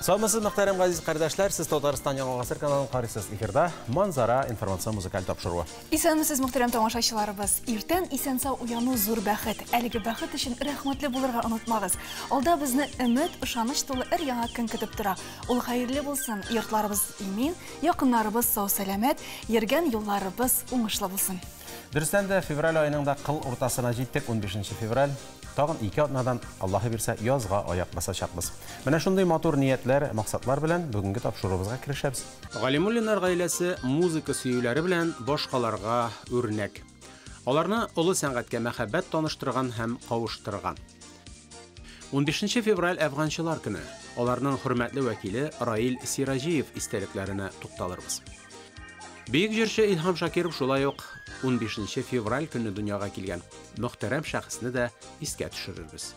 Саламатсыз мөхтәрәм газиз кардәшләр, сез Татарстан Яңа гасыр каналын карыйсыз. Эфирда Манзара информацион музыкаль тапшыруы. Исәнмесез мөхтәрәм тамашачыларыбыз. Иртән исән-сау уяну зур бәхет. Әлеге бәхет өчен рәхмәтле булырга онытмагыз. Алда безне өмет, ышаныч тулы яңа көн көтеп тора. Ул хәерле булсын, йортларыбыз имин, якыннарыбыз сау-сәламәт, йөргән юлларыбыз уңышлы булсын. Дөрестән дә февраль аеның да кыл уртасына җиттек, 15 февраль. Тагын 2 атнадан Аллаһы бирсә язга аяк басачакбыз. Менә шундый матур ниятләр, максатлар белән бүгенге тапшыруыбызга кирешәбез. Галимуллиннар гаиләсе музыка сөюләре белән башкаларга үрнәк. Аларны олы сәнгатькә мәхәббәт таныштырган һәм кавыштырган. 15 февраль әфганчылар көне. Аларның хөрмәтле вәкиле Раил Сираҗиев истәлекләренә тукталырбыз. Бөек җырчы Илһам Шакиров шулай ук 15 февраль көне дөньяга килгән. Мөхтәрәм шәхесне дә искә төшерербез.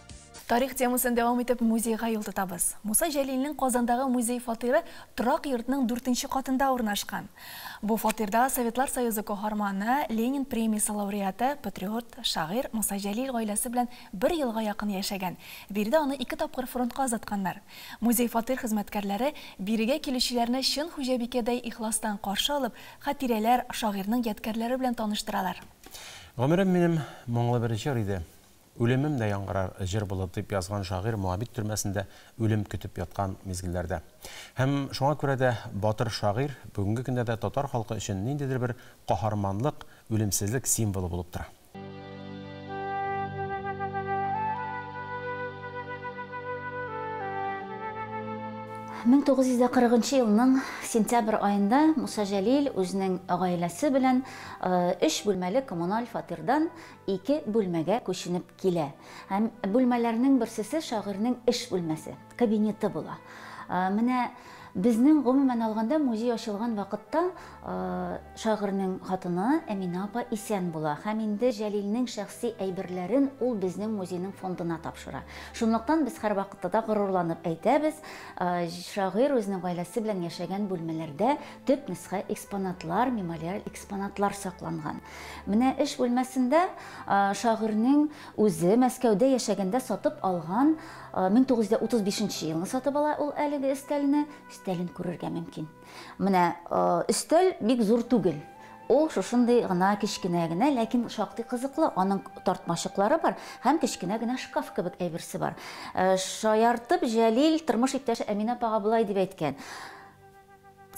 Тарих темасын дәвам итеп музейга юл тотабыз. Муса Җәлилнең Казандагы музей фатиры торак йортның 4нче катында урнашкан. Бу фатирда Советлар Союзы каһарманы, Ленин премиясе лауреаты, патриот, шагыйрь Муса Җәлил гаиләсе белән 1 елга якын яшәгән. Биредә аны 2 тапкыр фронтка озатканнар. Музей фатир хезмәткәрләре бирегә килүчеләрне чын хуҗабикәдәй ихластан каршы алып, хатирәләр, шагыйрьнең ядкәрләре белән таныштыралар. Гомерем минем моңлы бер җыр иде. Үлемем дә яңгырар җыр булып дип язган шагыйрь Муабит төрмәсендә үлем көтеп яткан мизгелләрдә. Һәм шуңа күрә дә батыр шагыйрь бүгенге көндә дә татар халкы өчен ниндидер бер каһарманлык, үлемсезлек символы булып тора. 1940 елның сентябрь айында Муса Җәлил үзенең гаиләсе белән 3 бүлмәле коммуналь фатирдан 2 бүлмәгә күченеп килә. Һәм бүлмәләрнең берсесе шагыйрьнең эш бүлмәсе, кабинеты була. Менә безнең гомумән алганда музей ачылган вакытта шагыйрьнең хатыны Әминә апа исән була. Һәм инде Җәлилнең шәхси әйберләрен ул безнең музейның фондына тапшыра. Шунлыктан без һәр вакытта да горурланып әйтәбез, шагыйрь үзенең гаиләсе белән яшәгән бүлмәләрдә төп нөсхә экспонатлар, мемориаль экспонатлар сакланган. Менә эш бүлмәсендә шагыйрьнең үзе Мәскәүдә яшәгәндә сатып алган 1935 елны сатып ала ул әлеге өстәлне. Өстәлен күрергә мөмкин. Менә өстәл бик зур түгел. Ул шушындый гына кичкенә генә, ләкин шактый кызыклы. Аның тартмачыклары бар һәм кичкенә генә шкаф кебек әйберсе бар. Шаяртып Җәлил тормыш иптәше Әминә апага булай дип әйткән.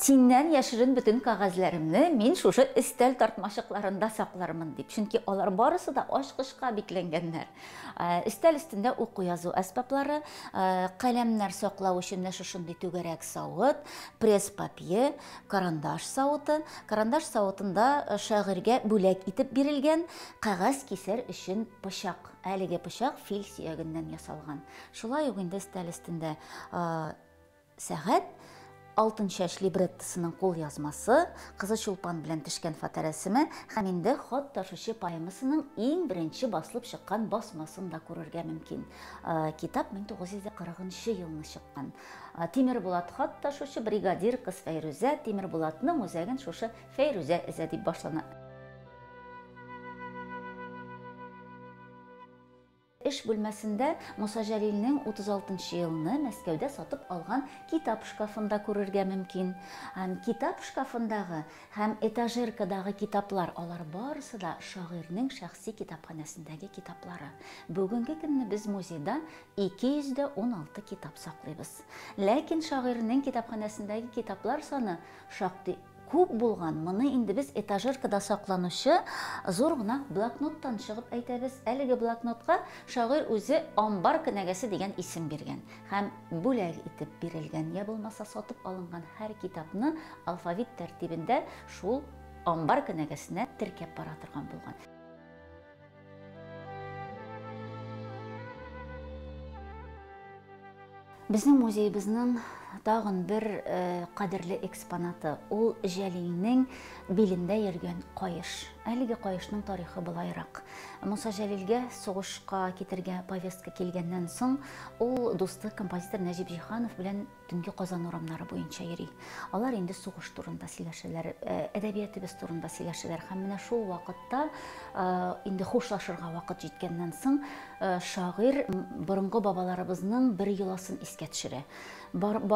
Синнән яшерен бөтен кагазьләремне мин шушы өстәл тартмачыкларында саклармын дип. Чөнки алар барысы да ачкычка бикләнгәннәр. Өстәл өстендә уку язу әсбаплары, каләмнәр саклау өчен шушындый түгәрәк савыт, пресс-папье, карандаш савыты. Карандаш савытында шагыйрьгә бүләк итеп бирелгән кагаз кисәр өчен пычак. Әлеге пычак фил сөягеннән ясалган. Шулай ук инде өстәл өстендә сәгать, алтын шәш либреттысының кул язмасы, кызыл чулпан белән төшкән фоторәсеме һәм инде хат ташучы поэмасының иң беренче басылып чыккан басмасын да күрергә мөмкин. Китап 1940 елны чыккан. Тимер Булат хат ташучы бригадир кыз Фәйрүзә Тимер Булатның үзәген шушы Фәйрүзә эзә дип башлана. Эш бүлмәсендә Муса Җәлилнең 36 елны Мәскәүдә сатып алган китап шкафында күрергә мөмкин. Китап шкафындагы һәм этажеркадагы китаплар, алар барысы да шагыйрьнең шәхси китапханәсендәге китаплары. Бүгенге көнне без музейда 216 китап саклыйбыз. Ләкин шагыйрьнең китапханәсендәге китаплар саны шактый күп булган. Моны инде без этажеркада сакланучы зур гына блокноттан чыгып әйтәбез. Әлеге блокнотка шагыйрь үзе амбар кенәгәсе дигән исем биргән. Һәм бүләк итеп бирелгән. Я булмаса сатып алынган һәр китапны алфавит тәртибендә шул амбар кенәгәсенә теркәп бара торган булган. Безнең музейебезнең тагын бер кадерле экспонаты. Ул Җәлилнең билендә йөргән каеш. Әлеге каешның тарихы булайрак. Муса Җәлилгә сугышка китергә повестка килгәннән соң, ул дусты композитор Нәҗип Җиһанов белән төнге Казан урамнары буенча йөри. Алар инде сугыш турында сөйләшәләр, әдәбиятыбыз турында сөйләшәләр. Һәм менә шул вакытта инде хушлашырга вакыт җиткәннән соң, шагыйрь борынгы бабаларыбызның бер йоласын искә төшерә.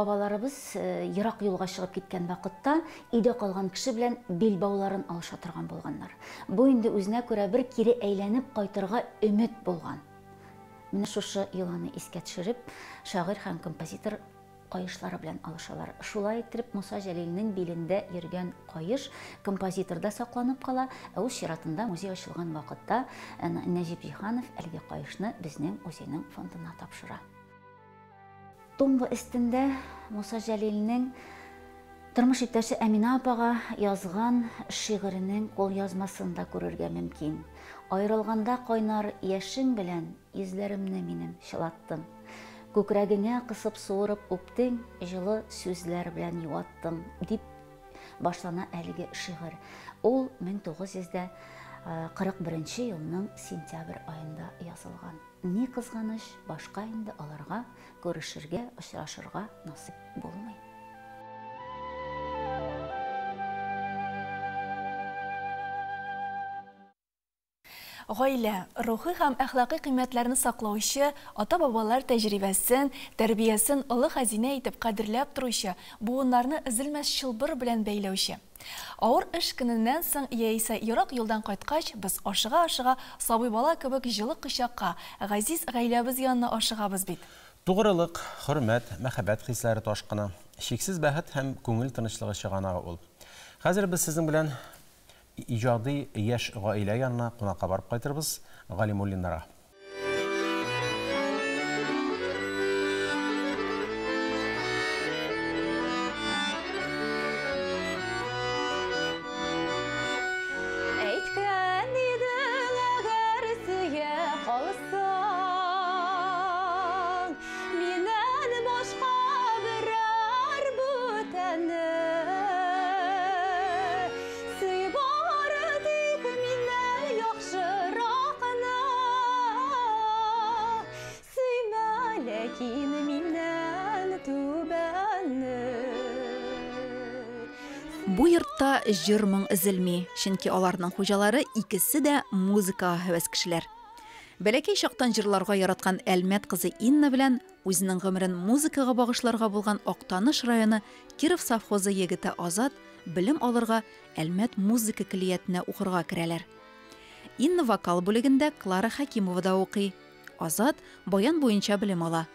бабаларыбыз ерак юлга чыгып киткән вакытта өйдә калган кеше белән бел бауларын алыша торган булганнар. Бу инде үзенә күрә бер кире әйләнеп кайтырга өмет булган. Менә шушы йоланы искә төшереп, шагыйрь һәм композитор кайышлары белән алышалар. Шулай итеп Муса Җәлилнең билендә йөргән кайыш композиторда сакланып кала, ә үз чиратында музей ачылган вакытта Нәҗип Җиһанов әлеге кайышны безнең музейның фондына тапшыра. Тумба өстендә Муса Җәлилнең тормыш иптәше Әминә апага язган шигыренең кулъязмасын да күрергә мөмкин. Аерылганда кайнар яшең белән йөзләремне минем чылаттың. Күкрәгеңә кысып суырып үптең, җылы сүзләр белән юаттың, дип башлана әлеге шигырь. Ул 1941 елның сентябрь айында язылган. Ни кызганыч, башка инде аларга күрешергә, очрашырга насип булмый. Гаилә, рухи һәм әхлакый кыйммәтләрне саклаучы, ата-бабалар тәҗрибәсен, тәрбиясен олы хәзинә итеп кадерләп торучы, буыннарны өзелмәс чылбыр белән бәйләүче. Авыр эш көненнән соң яисә ерак юлдан кайткач, без ашыга-ашыга сабый бала кебек җылы кочакка, газиз гаиләбез янына ашыгабыз бит. Тугрылык, хөрмәт, мәхәббәт хисләре ташкына, шиксез бәхет һәм күңел тынычлыгы чыганагы ул. Хәзер без сезнең белән ижади яшь гаилә янына кунакка барып кайтырбыз, Галимуллиннарга. Бу йортта җыр моң изелми, чөнки аларның хуҗалары икесе дә музыкага һәвәс кешеләр. Бәләкәй чактан җырларга яраткан Әлмәт кызы Инна белән үзенең гомерен музыкага багышларга булган Актаныш районы Киров совхозы егете Азат белем алырга Әлмәт музыка килиятенә укырга керәләр. Инна вокал бүлегендә Клара Хакимова да укый. Азат баян буенча белем ала.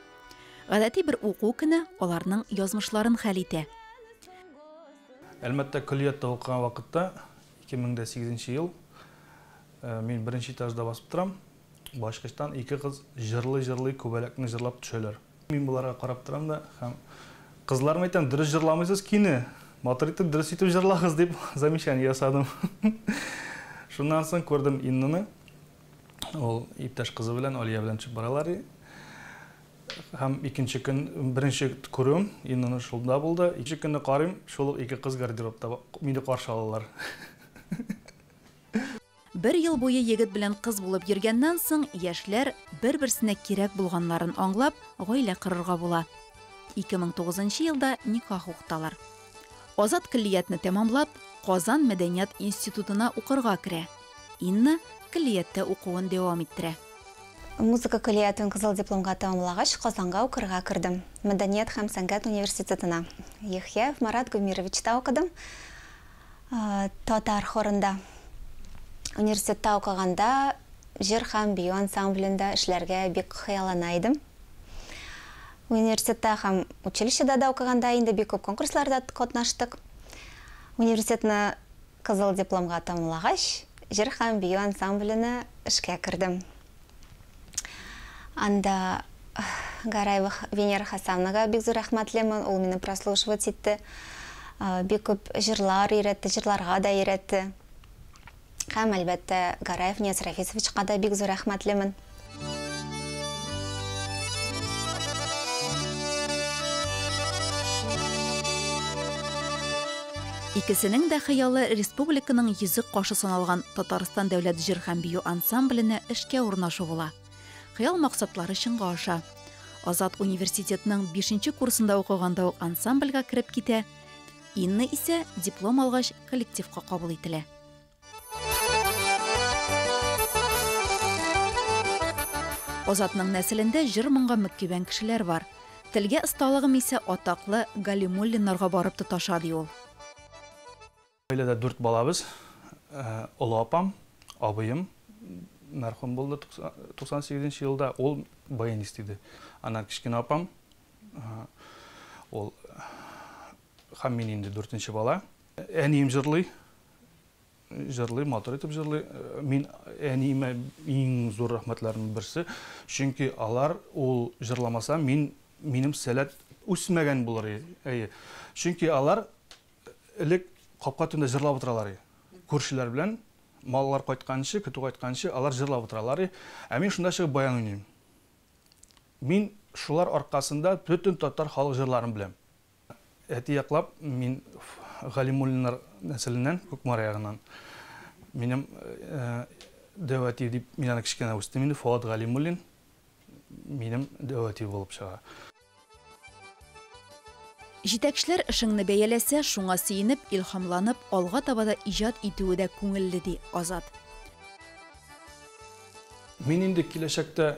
Гадәти бер уку көне аларның язмышларын хәл итә. Әлмәттә көллиятта укыган вакытта 2008 ел мин беренче этажда басып торам. Башкачтан ике кыз җырлый күбәләкне җырлап төшәләр. Мин буларга карап торам да, һәм кызларым әйтәм, дөрес җырламыйсыз кине. Матур итеп дөрес итеп җырлагыз дип замечание ясадым. Шуннан соң күрдем Иннаны. Ул иптәш кызы белән Алия белән чыгып баралар. Һәм икенче көн беренче күрүм Иннаны шулда булды. Икенче көнне карыйм, шул ике кыз гардеробта мине каршы алалар. Бер ел буе егет белән кыз булып йөргәннән соң яшьләр бер-берсенә кирәк булганнарын аңлап, гаилә корырга була. 2009 елда никах укыталар. Азат киллиятне тәмамлап, Казан мәдәният институтына укырга керә. Инна киллияттә укуын дәвам иттерә. Музыка киллиятын кызыл дипломга тәмамлагач, Казанга укырга кирдем. Мәдәният һәм сәнгать университетына. Яхьяев Марат Гумировичта укыдым. Татар хорында. Университетта укыганда җыр һәм бию ансамблендә эшләргә бик хыяллана идем. Университетта һәм училищеда да укыганда инде бик күп конкурсларда катнаштык. Университетны кызыл дипломга тәмамлагач, җыр һәм бию ансамбленә эшкә кирдем. Анда Гараева Венера Хасановнага бик зур рәхмәтлемен, ул мине прослушивать итте. Бик күп җырлар өйрәтте, җырларга да өйрәтте. Һәм әлбәттә Гараев Нияз Рафисовичка да бик зур рәхмәтлемен. Икесенең дә хыялы республиканың йөзек кашы саналган Татарстан дәүләт җыр һәм бию ансамбленә эшкә урнашу була. Хыял максатлары чынга аша. Азат университетының 5нче курсында укыганда ук ансамбльгә кереп китә. Инна исә диплом алгач коллективка кабул ителә. Азатның нәселендә җыр моңга мөккибән кешеләр бар. Телгә осталыгым исә атаклы Галимуллиннарга барып тоташады ул. Гаиләдә 4 балабыз. Олы апам, абыем мәрхүм булды 98 елда, ул баянист иде. Анан кичкене апам, ул һәм мин инде 4нче бала. Әнием җырлый, матур итеп җырлый. Мин әниемә иң зур рәхмәтләрнең берсе, чөнки алар ул җырламаса, минем сәләт үсмәгән булыр. Чөнки алар элек капка төндә җырлап утыралар. Күршеләр белән маллар кайтканчы, көтү кайтканчы, алар җырлап утыралар. Ә мин шунда чыгып баян уйныйм. Мин шулар аркасында бөтен татар халык җырларын беләм. Әти яклап мин Галимуллиннар нәселеннән, Күкмар ягыннан. Минем дәвәти дип мин аны кичкенә үстем инде, Фуат Галимуллин минем дәвәти булып чыга. Җитәкчеләр эшеңне бәяләсә, шуңа сөенеп, илһамланып, алга таба да иҗат итүе дә күңелле ди Азат. Мин инде киләчәктә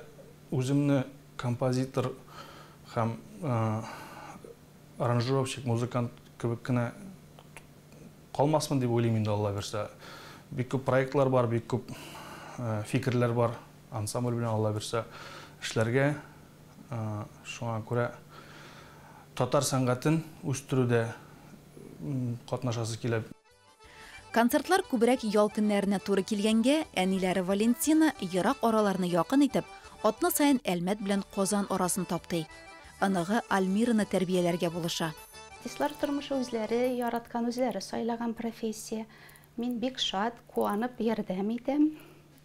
үземне композитор һәм аранжировщик, музыкант кебек кенә калмасмын дип уйлыйм инде, Алла берсә. Бик күп проектлар бар, бик күп фикерләр бар, ансамбль белән Алла берсә эшләргә. Шуңа күрә татар сәнгатен үстерүдә катнашасы килә. Концертлар күбрәк ял көннәренә туры килгәнгә, әниләре Валентина ерак араларны якын итеп, атна сайын Әлмәт белән Казан арасын тапты. Аныгы Альмираны тәрбияләргә булыша. Артистлар тормышы үзләре яраткан, үзләре сайлаган профессия. Мин бик шат, куанып ярдәм итәм.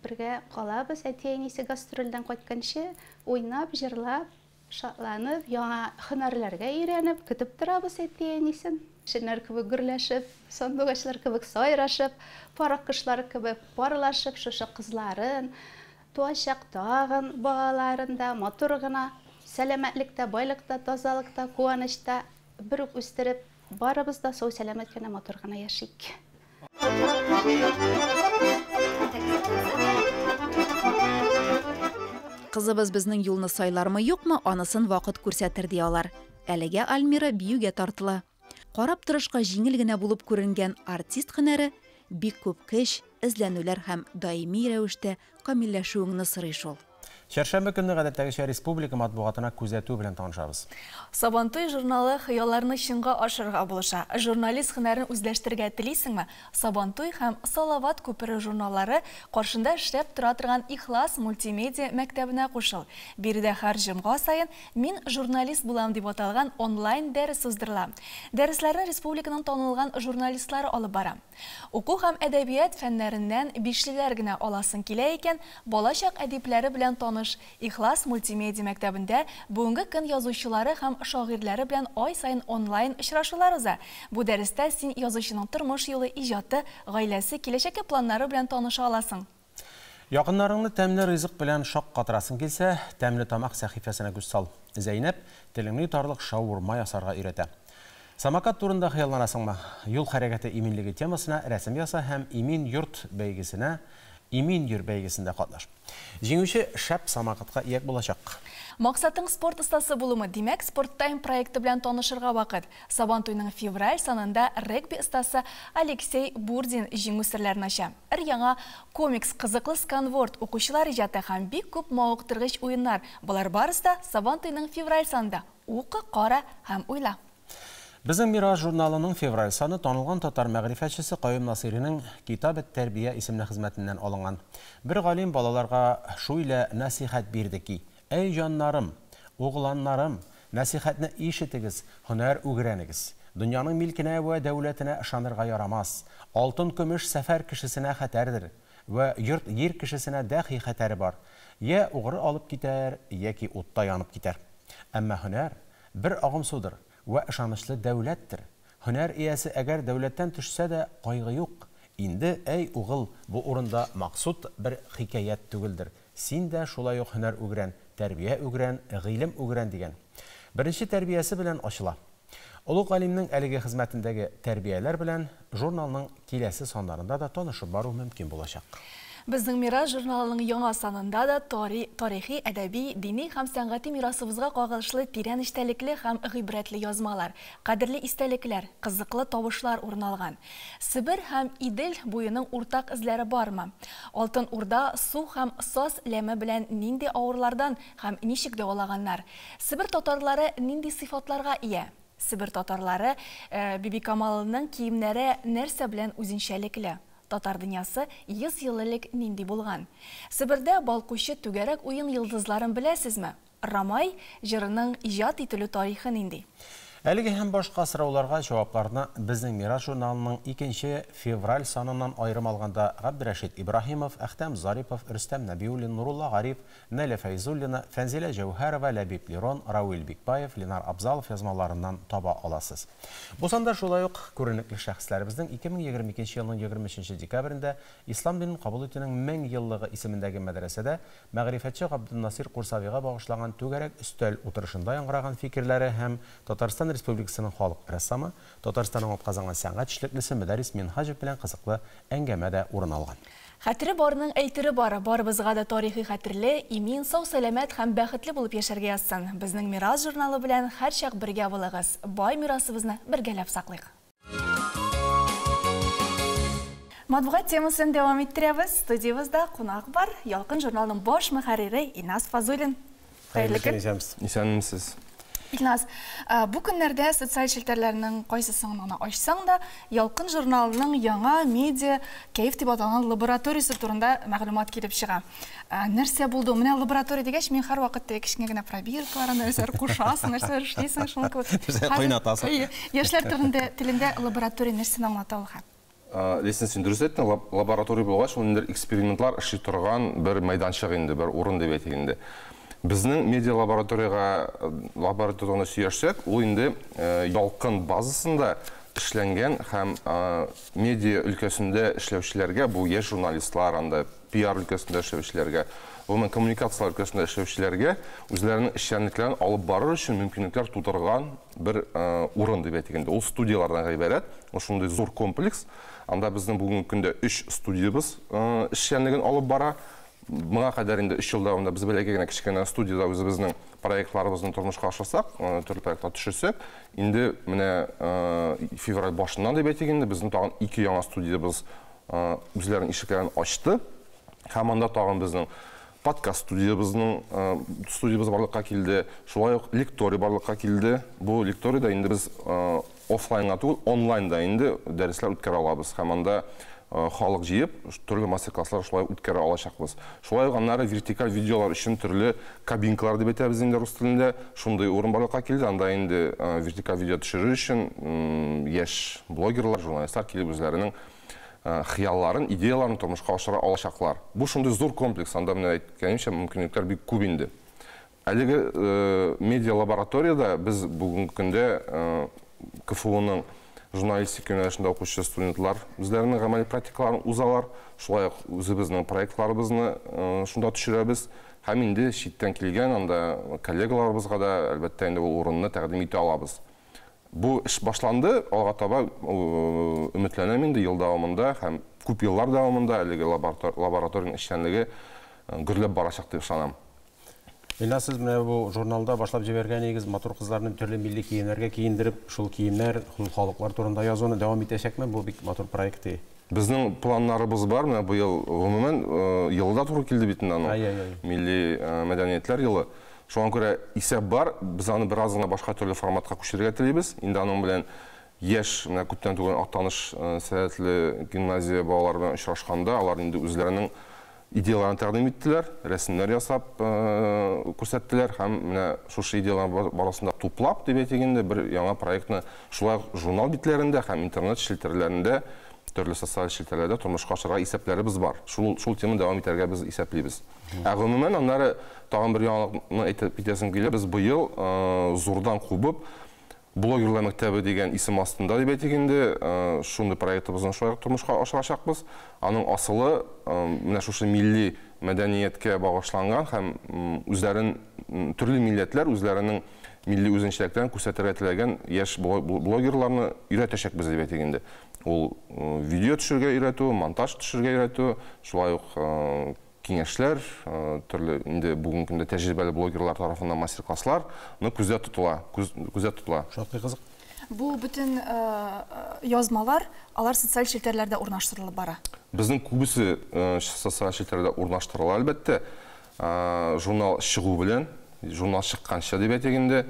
Бергә калабыз, әти-әнисе гастрольдән кайтканчы, уйнап, җырлап, шатланып, яңа һөнәрләргә өйрәнеп, көтеп торабыз әти-әнисен. Шәннәр кебек гөрләшеп, сандугачлар кебек сайрашып, парак кышлары кебек парлашып, шушы кызларын, туачак тагын балаларында матур гына, сәламәтлектә, байлыкта, тазалыкта, куанычта бер үк үстереп, барыбыз да сау сәламәт кенә матур гына яшик. Кызыбыз безнең юлны сайлармы, юкмы, анысын вакыт күрсәтер ди алар. Әлегә Альмира биюгә тартыла. Карап торышка җиңел генә булып күренгән артист һөнәре бик күп көч, эзләнүләр һәм даими рәвештә камилләшүеңне сорый шул. Шәршәмбе көнне гадәттәгечә республика матбугатына күзәтү белән танышабыз. Сабантуй журналы хыялларны чынга ашырга булыша. Журналист һөнәрен үзләштергә телисеңме? Сабантуй һәм Салават күпере журналлары каршында эшләп тора торган Ихлас мультимедиа мәктәбенә кушыл. Биредә һәр җомга сайын мин журналист булам дип аталган онлайн дәрес уздырыла. Дәресләрне республиканың танылган журналистлары алып бара. Уку һәм әдәбият фәннәреннән бишлеләр генә аласын килә икән, балачак әдипләре белән Ихлас мультимедиа мәктәбендә бүгенге көн язучылары һәм шагыйрьләре белән ай сайын онлайн очрашулар уза. Бу дәрестә син язучының тормыш юлы, иҗаты, гаиләсе, киләчәккә планнары белән таныша аласың. Якыннарыңны тәмле ризык белән шак катырасың килсә, тәмле тамак сәхифәсенә күз сал. Зәйнәп телеңне тарлык шаурма ясарга өйрәтә. Самокат турында хыялланасыңмы? Юл хәрәкәте иминлеге темасына рәсем яса һәм имин йорт бәйгесенә Имин йөр бәйгесендә катнаш. Җиңүче шәп самокатка ияк булачак. Максатың спорт остасы булымы, димәк, Sport Time проекты белән танышырга вакыт. Сабантуйның февраль санында регби остасы Алексей Бурдин җиңү серләрен ача. Яңа комикс, кызыклы сканворд, укучылар иҗаты һәм бик күп мавыктыргыч уеннар. Булар барысы да Сабантуйның февраль санында. Укы, кара һәм уйла. Безнең Мираж журналының февраль саны танылган татар мәгърифәтчесе Каюм Насыйриның Китап ат-Тәрбия исемле хезмәтеннән алынган. Бер галим балаларга шуйлы насихат бирде ки: "Эй җаннарым, угыланнарым, насихатны ишетегез, һөнәр үгрәнегез. Дөньяның милкенә вә дәүләтенә ышанырга ярамас. Алтын көмеш сәфәр кешесенә хәтәрдер вә йорт йир кешесенә дәхи хәтәре бар. Я угры алып китәр, яки утта янып китәр. Әмма һөнәр бер агым судыр. Вә ышанычлы дәүләттер. Һөнәр иясе әгәр дәүләттән төшсә дә кайгы юк. Инде, әй угыл, бу урында максут бер хикаят түгелдер. Син дә шулай ук һөнәр үгрән, тәрбия үгрән, гыйлем үгрән" дигән. Беренче тәрбиясе белән ачыла. Улуг галимнең әлеге хезмәтендәге тәрбияләр белән журналның киләсе саннарында да танышып бару мөмкин булачак. Безнең Мирас журналының яңа санында да тарихи, әдәби, дини һәм сәнгати мирасыбызга кагылышлы тирән эчтәлекле һәм гыйбрәтле язмалар, кадерле истәлекләр, кызыклы табышлар урналган. Себер һәм Идел буеның уртак эзләре бармы? Алтын Урда су һәм саз ләме белән нинди авырлардан һәм ничек дәвалаганнар? Себер татарлары нинди сыйфатларга ия? Себер татарлары Биби Камалының киемнәре нәрсә белән үзенчәлекле? Татар дөньясы 100 ел элек нинди булган? Себердә балкучы түгәрәк уен йолдызларын беләсезме? Рамай җырының иҗат ителү тарихы нинди? Әлеге һәм башка сорауларга җавапларны безнең Мирас журналының 2 февраль санынан айрым алганда Габдрашид Ибраһимов, Әхтәм Зарипов, Рөстәм Нәбиуллин, Нурулла Гариф, Нәлә Фәйзуллина, Фәнзилә Җәүһәрова, Ләбиб Лирон, Рауил Бикбаев, Ленар Абзалов язмаларыннан таба аласыз. Бу санда шулай ук күренекле шәхесләребезнең 2022 елның 23 декабрендә Ислам динен кабул итүнең 1000 еллыгы исемендәге мәдрәсәдә мәгърифәтче Габдулнасир Курсавига багышлаган түгәрәк өстәл утырышында яңгыраган фикерләре һәм Татарстан Республикасының халык рәссамы, Татарстанның атказанган сәнгать эшлеклесе Мөдәррис Минхаҗев белән кызыклы әңгәмә дә урын алган. Хәтере барның әйтере бары, барыбызга да тарихи хәтерле, имин, сау сәламәт һәм бәхетле булып яшәргә язсын. Безнең Мирас журналы белән һәрчак бергә булыгыз. Бай мирасыбызны бергәләп саклыйк. Матбугат темасын дәвам иттерәбез. Студиябызда кунак бар. Ялкын журналының баш мөхәррире Инас Фазулин. Хәерле көн. Исәнмесез. Илназ, бу көннәрдә социаль челтәрләрнең кайсысын гына ачсаң да, Ялкын журналының яңа медиа кәеф дип аталган лабораториясе турында мәгълүмат килеп чыга. Нәрсә булды? Менә лаборатория дигәч, мин һәр вакыт кечкенә генә пробиркалар, нәрсәләр кушасың, нәрсәләр эшлисең, шуны күреп. Кайнатасың. Яшьләр телендә лаборатория нәрсәне аңлата ул һәм? Лесен син дөрес әйттең, лаборатория булгач, ул экспериментлар эшли торган бер майданчык инде, бер урын дип әйтелгәндә. Безнең медиа лабораторияны сөйләшсәк, ул инде Ялкын базасында эшләнгән һәм медиа өлкәсендә эшләүчеләргә, бу яшь журналистлар, анда пиар өлкәсендә эшләүчеләргә, гомумән коммуникациялар өлкәсендә эшләүчеләргә үзләренең эшчәнлекләрен алып барыр өчен мөмкинлекләр тудырган бер урын дип әйтелгәндә. Ул студиялардан гыйбарәт, ул шундый зур комплекс. Анда безнең бүгенге көндә 3 студиябыз эшчәнлеген алып бара. Моңа кадәр инде 3 ел дәвамында без бәләкәй генә кечкенә студияда үзебезнең проектларыбызны тормышка ашырсак, төрле проектлар төшерсәк, инде менә февраль башыннан дип әйтгәндә безнең тагын 2 яңа студиябыз үзләренең ишекләрен ачты. Һәм анда тагын безнең подкаст студиябыз барлыкка килде. Шулай ук лекторий барлыкка килде. Бу лекторийда инде без офлайнга түгел, онлайнда инде дәресләр үткәрә алабыз. Һәм анда халык җыеп, төрле мастер-класслар шулай үткәрә алачакбыз. Шулай ук аннары вертикаль видеолар өчен төрле кабинкалар дип әйтәбез инде рус телендә. Шундый урын барлыкка килде. Анда инде вертикаль видео төшерү өчен яшь блогерлар, журналистлар килеп үзләренең хыялларын, идеяларын тормышка ашыра алачаклар. Бу шундый зур комплекс. Анда менә әйткәнемчә мөмкинлекләр бик күп инде. Әлеге медиа лабораторияда без бүгенге көндә КФУның журналистика юнәлешендә укучы студентлар үзләренең гамәли практикаларын узалар. Шулай ук үзебезнең проектларыбызны шунда төшерәбез. Һәм инде читтән килгән анда коллегаларыбызга да әлбәттә инде ул урынны тәкъдим итә алабыз. Бу эш башланды, алга таба өметләнәм инде ел дәвамында һәм күп еллар дәвамында әлеге лабораторияның эшчәнлеге гөрләп барачак дип ышанам. Илназ, сез менә бу журналда башлап җибәргәнегез матур кызларны төрле милли киемнәргә киендереп, шул киемнәр, халыклар турында язуны дәвам итәчәкме? Бу бик матур проект. Безнең планнарыбыз бар, менә бу ел гомумән елда туры килде бит инде аның милли мәдәниятләр елы. Шуңа күрә исәп бар, без аны бераз гына башка төрле форматка күчерергә телибез. Инде аның белән яшь, менә күптән түгел Актаныш сәләтле гимназия балалары белән очрашканда, алар инде үзләренең идеяларын тәкъдим иттеләр, рәсемнәр ясап күрсәттеләр һәм менә шушы идеялар барысында туплап дип әйтгәндә бер яңа проектны шулай журнал битләрендә һәм интернет шелтәрләрендә, төрле социаль шелтәрләрдә тормышка ашырга исәпләребез бар. Шул теманы дәвам итәргә без исәплибез. Гомумән аннары тагын бер яңалыкны әйтеп китәсем килә. Без быел зурдан кубып блогерлар мәктәбе дигән исем астында дип әйтгәндә шундый проектыбызны шулай тормышка ашырачакбыз. Аның асылы менә шушы милли мәдәнияткә багышланган һәм үзләрен төрле милләтләр үзләренең милли үзенчәлекләрен күрсәтергә теләгән яшь блогерларны өйрәтәчәкбез дип әйтегәндә. Ул видео төшергә өйрәтү, монтаж төшергә өйрәтү, шулай ук киңәшләр, төрле инде бүгенге көндә тәҗрибәле блогерлар тарафыннан мастер-класслар күздә тотыла. Шактый кызык. Бу бүтән язмалар, алар социаль челтәрләрдә урнаштырылып бара. Безнең күбесе социаль челтәрләрдә урнаштырыла, әлбәттә. Журнал чыгу белән, журнал чыкканча дип әйтгәндә,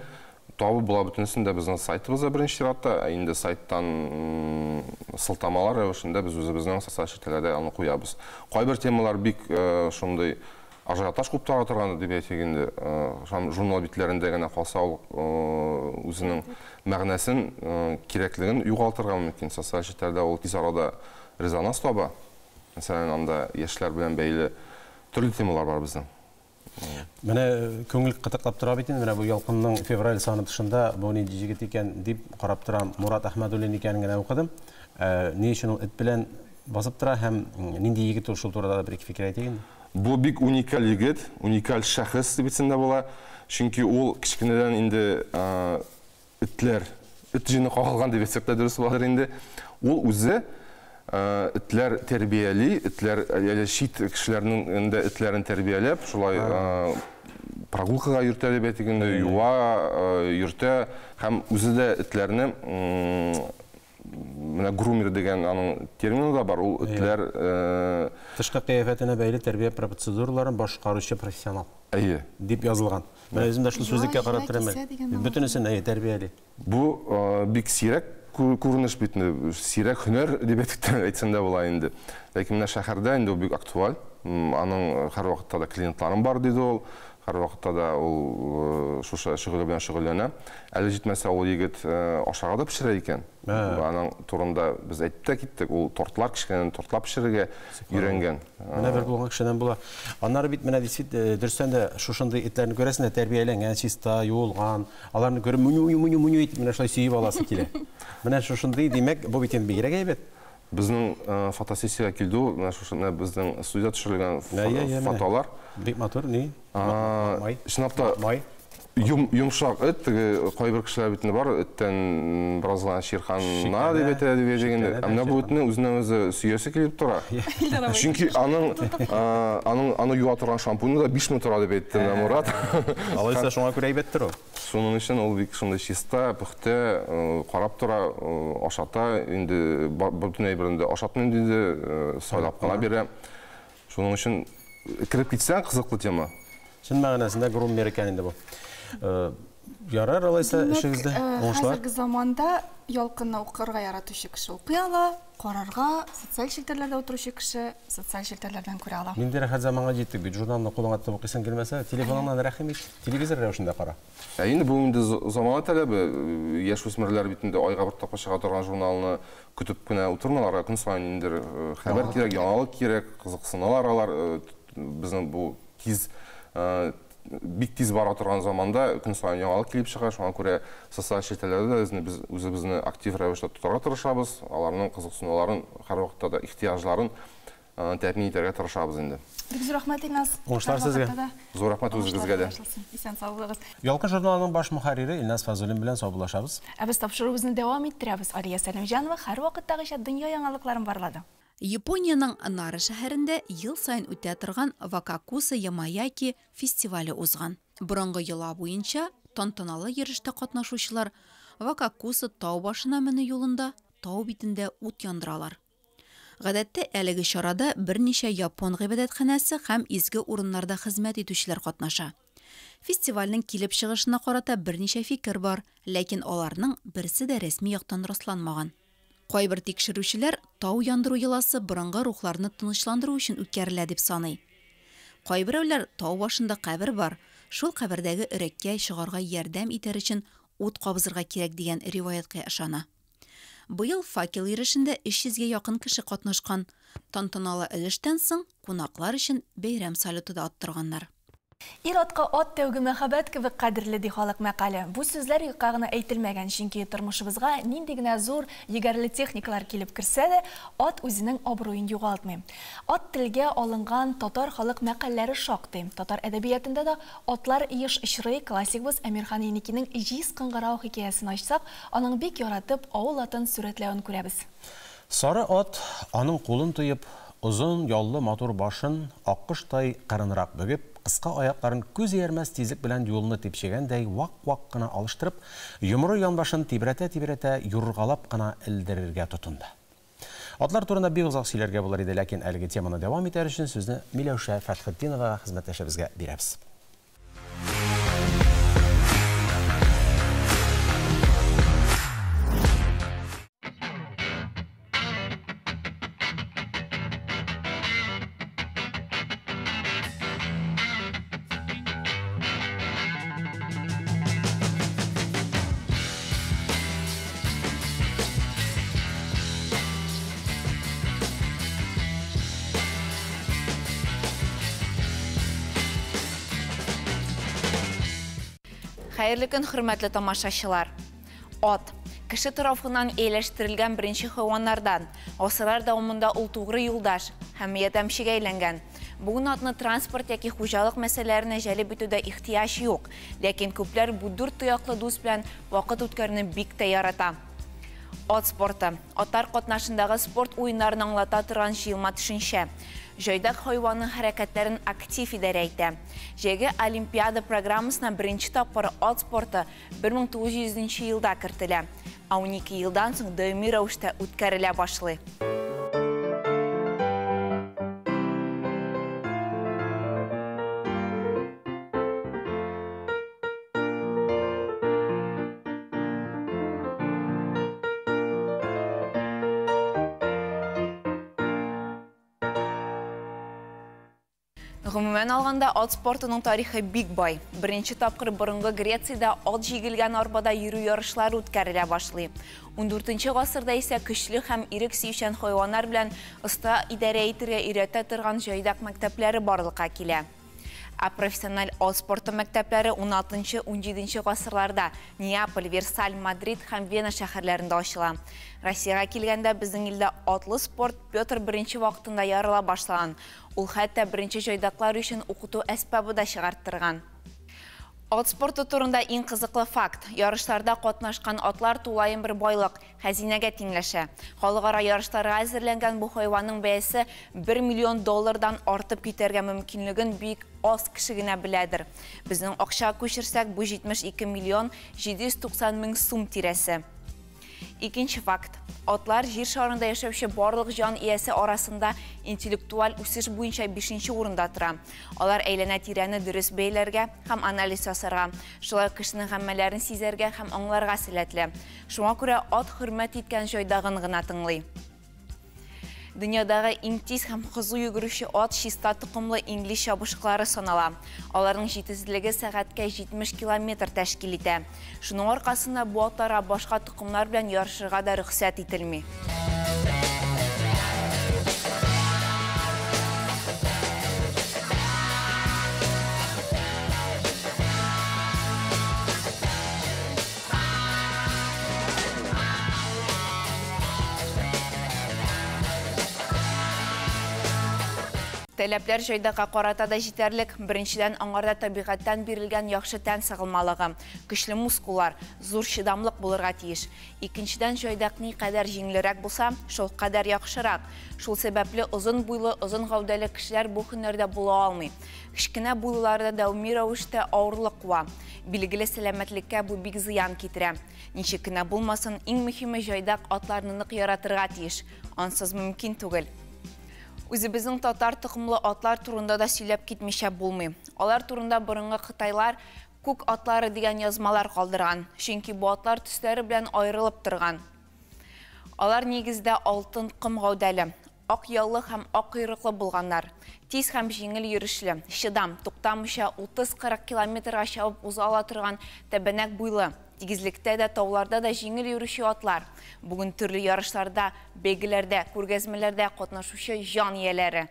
табып була бөтенсендә безнең сайтыбызда беренче чиратта, инде сайттан сылтамалар рәвешендә без үзебезнең социаль челтәрләрдә аны куябыз. Кайбер темалар бик шундый ажиотаж куптара торган дип әйтгәндә, журнал битләрендә генә калса, үзенең мәгънәсен, кирәклеген югалтырга мөмкин. Социаль челтәрдә ул тиз арада резонанс таба. Мәсәлән, анда яшьләр белән бәйле төрле темалар бар безнең. Менә күңел кытыклап тора бит инде, менә бу ялкынның февраль саны тышында бу нинди җигет икән дип карап торам. Мурат Әхмәдуллин икәнен генә укыдым. Ни өчен ул эт белән басып тора һәм нинди җигет ул шул турыда да бер ике фикер әйтегез. Бу бик уникаль егет, уникаль шәхес дип әйтсәндә була. Чөнки ул кичкенәдән инде этләр, эт җине кагылган дип әйтсәк тә дөрес булыр инде. Ул үзе этләр тәрбияли, этләр чит кешеләрнең инде этләрен тәрбияләп, шулай прогулкага йөртә дип әйтгәндә, юа йөртә һәм үзе дә этләрне менә грумер дигән аның термины да бар. Ул этләр тышкы кыяфәтенә бәйле тәрбия процедураларын башкаручы профессионал. Дип язылган. Менә үзем дә шул сүзлеккә карап торам. Бөтенесен тәрбияли. Бу бик сирәк күренеш бит, сирәк һөнәр дип әйтсәндә була инде. Ләкин менә шәһәрдә инде ул бик актуаль. Аның һәр вакытта да клиентларым бар диде ул. Һәр вакытта да ул шушы шөгыль белән шөгыльләнә. Әле җитмәсә ул егет ашарга да пешерә икән. Аның турында без әйтеп тә киттек, ул тортлар кичкәнән тортлап пешерергә өйрәнгән. Менә бер булган кешедән була. Аннары бит менә дөрестән дә шушындый этләрне күрәсендә тәрбияләнгән, чиста, юылган, аларны күреп муню итеп менә шулай сөйеп аласы килә. Менә шушындый димәк, бу бит инде бигрәк әйбәт. Безнең фотосессия килде, менә шушында безнең студия төшерелгән фотолар. Бик матур, ни? Шунапта йомшак эт, кайбер кешеләр бит бар, эттән беразган Ширханна дип әйтәләр. Менә бу этне үзеннән үзе сөясе килеп тора. Чөнки аны юа торган шампуньны да 5000 тора дип әйтте Мурат. Алайса шуңа күрә әйбәттер ул. Шуның өчен ул бик шундый чиста, пөхтә, карап тора, ашата, инде бөтен әйберендә ашатны инде сайлап кына бирә. Шуның өчен кирип китсәң кызыклы тема. Чын мәгънәсендә грумер икән инде бу. Ярар, алайса эшегездә уңышлар. Хәзерге заманда ялкынны укырга яратучы кеше укый ала, карарга социаль челтәрләрдә утыручы кеше социаль челтәрләрдән күрә ала. Нинди рәхәт заманга җиттек бит. Журналны кулыңа тотып укыйсың килмәсә, телефоныңнан рәхим ит, телевизор рәвешендә кара. Инде бу инде замана таләбе. Яшь-үсмерләр бит инде айга бер тапкыр чыга торган журналны көтеп кенә утырмалар, көн саен инде хәбәр кирәк, яңалык кирәк, кызыксыналар алар. Безнең бу бик тиз бара торган заманда көн саен яңалык килеп чыга, шуңа күрә социаль челтәрләрдә без үзебезне актив рәвештә тотарга тырышабыз, аларның кызыксынуларын, һәр вакытта да ихтыяҗларын тәэмин итәргә тырышабыз инде. Бик зур рәхмәт, Илназ. Уңышлар сезгә. Зур рәхмәт үзегезгә дә. Исән саулыгыз. Ялкын журналының баш мөхәррире Илназ Фазулин белән саубуллашабыз. Без тапшыруыбызны дәвам иттерәбез. Алия Сәлимҗанова һәр вакыттагыча дөнья яңалыкларын барлады. Япониянең Нара шәһәрендә ел сайын үтә торган Вакакуса Ямаяки фестивале узган. Борынгы йола буенча тантаналы йөреш катнашучылар Вакакуса тау башына менү юлында тау битендә ут яндыралар. Гадәттә әлеге чарада берничә япон гыйбадәтханәсе һәм изге урыннарда хезмәт итүчеләр катнаша. Фестивальнең килеп чыгышына карата берничә фикер бар, ләкин аларның берсе дә рәсми яктан расланмаган. Кайбер тикшерүчеләр тау яндыру йоласы борынгы рухларны тынычландыру өчен үткәрелә дип саный. Кайберәүләр тау башында кабер бар, шул кабердәге өрәккә чыгарга ярдәм итәр өчен ут кабызырга кирәк дигән риваятка ышана. Быел факел йөрешендә 300-гә якын кеше катнашкан. Тантаналы өлештән соң кунаклар өчен бәйрәм салюты да аттырганнар. Ир-атка ат тәүге мәхәббәт кебек кадерле ди халык мәкале. Бу сүзләр юкка гына әйтелмәгән, чөнки тормышыбызга нинди генә зур егәрле техникалар килеп керсә дә, ат үзенең абруен югалтмый. Ат телгә алынган татар халык мәкалләре шактый. Татар әдәбиятында да атлар еш очрый. Классикбыз Әмирхан Еникинең «Җиз кыңгырау» хикәясен ачсак, аның бик яратып авыл атын сүрәтләвен күрәбез. Сары ат аның кулын тоеп, озын яллы матур башын аккыштай кырынрак бөгеп, кыска аякларын күз ярмәс тизлек белән юлны типшегәндәй вак-вак кына алыштырып, йомры янбашын тибрәтә-тибрәтә юргалап кына элдерергә тотынды. Атлар турында бик озак сөйләргә булыр иде, ләкин әлеге теманы дәвам итәр өчен сүзне Миләүшә Фәтхетдиновага хезмәттәшебезгә бирәбез. Хәерле көн, хөрмәтле тамашачылар. Ат кеше тарафыннан әйләштерелгән беренче хайваннардан, асырлар дәвамында ул тугры юлдаш һәм ярдәмчегә әйләнгән. Бүген атны транспорт яки хуҗалык мәсьәләләренә җәлеп итүдә ихтыяҗ юк, ләкин күпләр бу дүрт тояклы дус белән вакыт үткәрүне бик тә ярата. Ат спорты. Атлар катнашындагы спорт уеннарын аңлата торган җыелма төшенчә. Җайдак хайванның хәрәкәтләрен актив идарә итә. Җәйге Олимпиада программасына беренче тапкыр ат спорты 1900 елда кертелә. 12 елдан соң даими рәвештә үткәрелә башлый. Гомумән алганда ат спортының тарихы бик бай. Беренче тапкыр борынгы Грециядә ат җигелгән арбада йөрү ярышлары үткәрелә башлый. 14нче гасырда исә көчле һәм ирек сөйчән хайваннар белән оста идарә итәргә өйрәтә торган җайдак мәктәпләре барлыкка килә. Профессиональ ат спорты мәктәпләре 16-17 гасырларда Неаполь, Версаль, Мадрид һәм Вена шәһәрләрендә ачыла. Россиягә килгәндә безнең илдә атлы спорт Петр I вакытында ярыла башлаган. Ул хәтта беренче җайдаклар өчен укыту әсбабы да чыгарттырган. Ат спорты турында иң кызыклы факт. Ярышларда катнашкан атлар тулайым бер байлык, хәзинәгә тиңләшә. Халыкара ярышларга әзерләнгән бу хайванның бәясе $1 миллион артып китәргә мөмкинлеген бик аз кеше генә беләдер. Безнең акча күчерсәк, бу 72 миллион 790 мең сум тирәсе. Икенче факт. Атлар җир шарында яшәүче барлык җан иясе арасында интеллектуаль үсеш буенча 5нче урында тора. Алар әйләнә-тирәне дөрес бәйләргә һәм анализ ясарга, шулай кешенең гамәлләрен сизәргә һәм аңларга сәләтле. Шуңа күрә ат хөрмәт иткән җайдагын гына тыңлый. Дөньядагы иң тиз һәм кызу йөгерүче ат чиста тукымлы инглиз чабышкылары санала. Аларның җитезлеге сәгатькә 70 км тәшкил итә. Шуның аркасында бу атларга башка тукымнар белән ярышырга да рөхсәт ителми. Тәләпләр җайдакка карата да җитәрлек. Беренчедән аңарда табигатьтән бирелгән яхшы тән сыгылмалыгы, көчле мускуллар, зур чыдамлык булырга тиеш. Икенчедән җайдак ни кадәр җиңелрәк булса, шул кадәр яхшырак. Шул сәбәпле озын буйлы, озын гәүдәле кешеләр бу һөнәрдә була алмый. Кичкенә буйлыларда даими рәвештә авырлык куа. Билгеле сәламәтлеккә бу бик зыян китерә. Ничек кенә булмасын, иң мөһиме җайдак атларны нык яратырга тиеш. Ансыз мөмкин түгел. Үзебезнең татар тукымлы атлар турында да сөйләп китмичә булмый. Алар турында борынгы Кытайлар күк атлары дигән язмалар калдырган, чөнки бу атлар төсләре белән аерылып торган. Алар нигездә алтын кым гәүдәле, ак яллы һәм ак койрыклы булганнар. Тиз һәм җиңел йөрүчле, чыдам, туктамыйча 30-40 километрга чабып уза ала торган тәбәнәк буйлы. Тигезлектә дә, тауларда да җиңел йөрүче атлар. Бүген төрле ярышларда, бәйгеләрдә, күргәзмәләрдә катнашучы җан ияләре.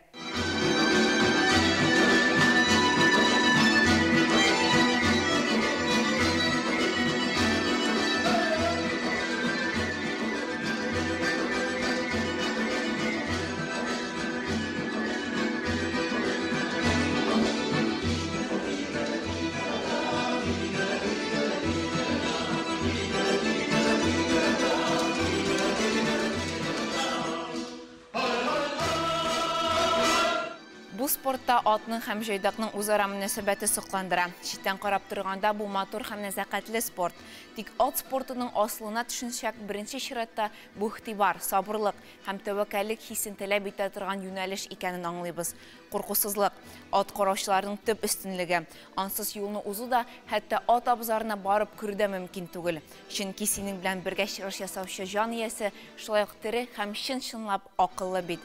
спортта атның һәм җайдакның үзара мөнәсәбәте сокландыра. Читтән карап торганда бу матур һәм нәзакәтле спорт. Тик ат спортының аслына төшенчәк беренче чиратта бу игътибар, сабырлык һәм тәвәккәллек хисен таләп итә торган юнәлеш икәнен аңлыйбыз. Куркусызлык, ат караучыларның төп өстенлеге. Ансыз юлны узу да хәтта ат абзарына барып керүдә мөмкин түгел. Чөнки синең белән бергә чыгыш ясаучы җан иясе шулай ук тере һәм чын-чынлап акыллы бит.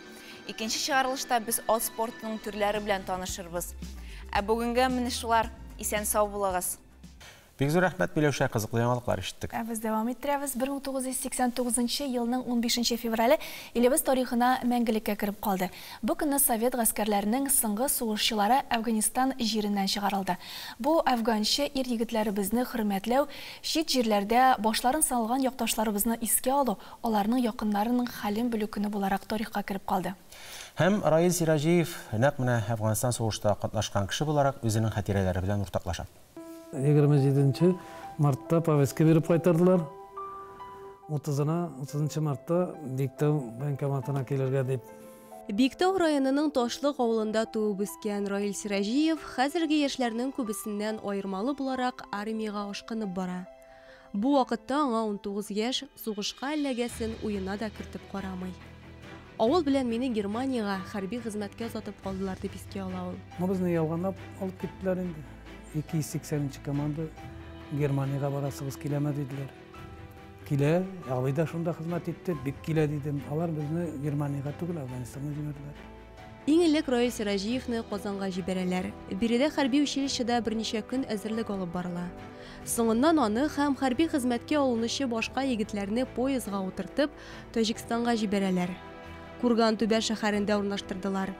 Икенче чыгарылышта без ат спортының төрләре белән танышырбыз. Ә бүгенге менә шулар, исән сау булыгыз. Бик зур рәхмәт, Миләүшә, кызыклы яңалыклар ишеттек. Без дәвам иттерәбез. 1989 елның 15 феврале илебез тарихына мәңгелеккә кереп калды. Бу көнне Совет гаскәрләренең соңгы сугышчылары Афганистан җиреннән чыгарылды. Бу афганчы ир-егетләребезне хөрмәтләү, чит җирләрдә башларын салган якташларыбызны искә алу, аларның якыннарының хәлен белү көне буларак тарихка кереп калды. Һәм Раил Сиражиев нәкъ менә Афганистан сугышында катнашкан кеше буларак үзенең хатирәләре белән уртаклаша. 27 мартта повестка беріп қайтардылар. 30 мартта Биктау банкоматына келерге деп. Биктау районының Ташлык авылында туып үскән Раил Сиражиев хәзерге яшьләрнең күбесеннән аермалы буларак армияга ашкынып бара. Бу вакытта аңа 19 яшь, сугышка әлләгәсен уена да кертеп карамый. Авыл белән мине Германияга хәрби хезмәткә озатып калдылар дип искә ала ул. Безне ялганлап алып киттеләр инде. 280 команда Германияга барасыгыз киләме диделәр. Килә, авыйда шунда хезмәт итте, бик килә дидем. Алар безне Германияга түгел, Афганистанга җибәрделәр. Иң элек Раил Сиражиевны Казанга җибәрәләр. Биредә хәрби училищеда берничә көн әзерлек алып барыла. Соңыннан аны һәм хәрби хезмәткә алынучы башка егетләрне поездга утыртып Таҗикстанга җибәрәләр. Курган Түбә шәһәрендә урнаштырдылар.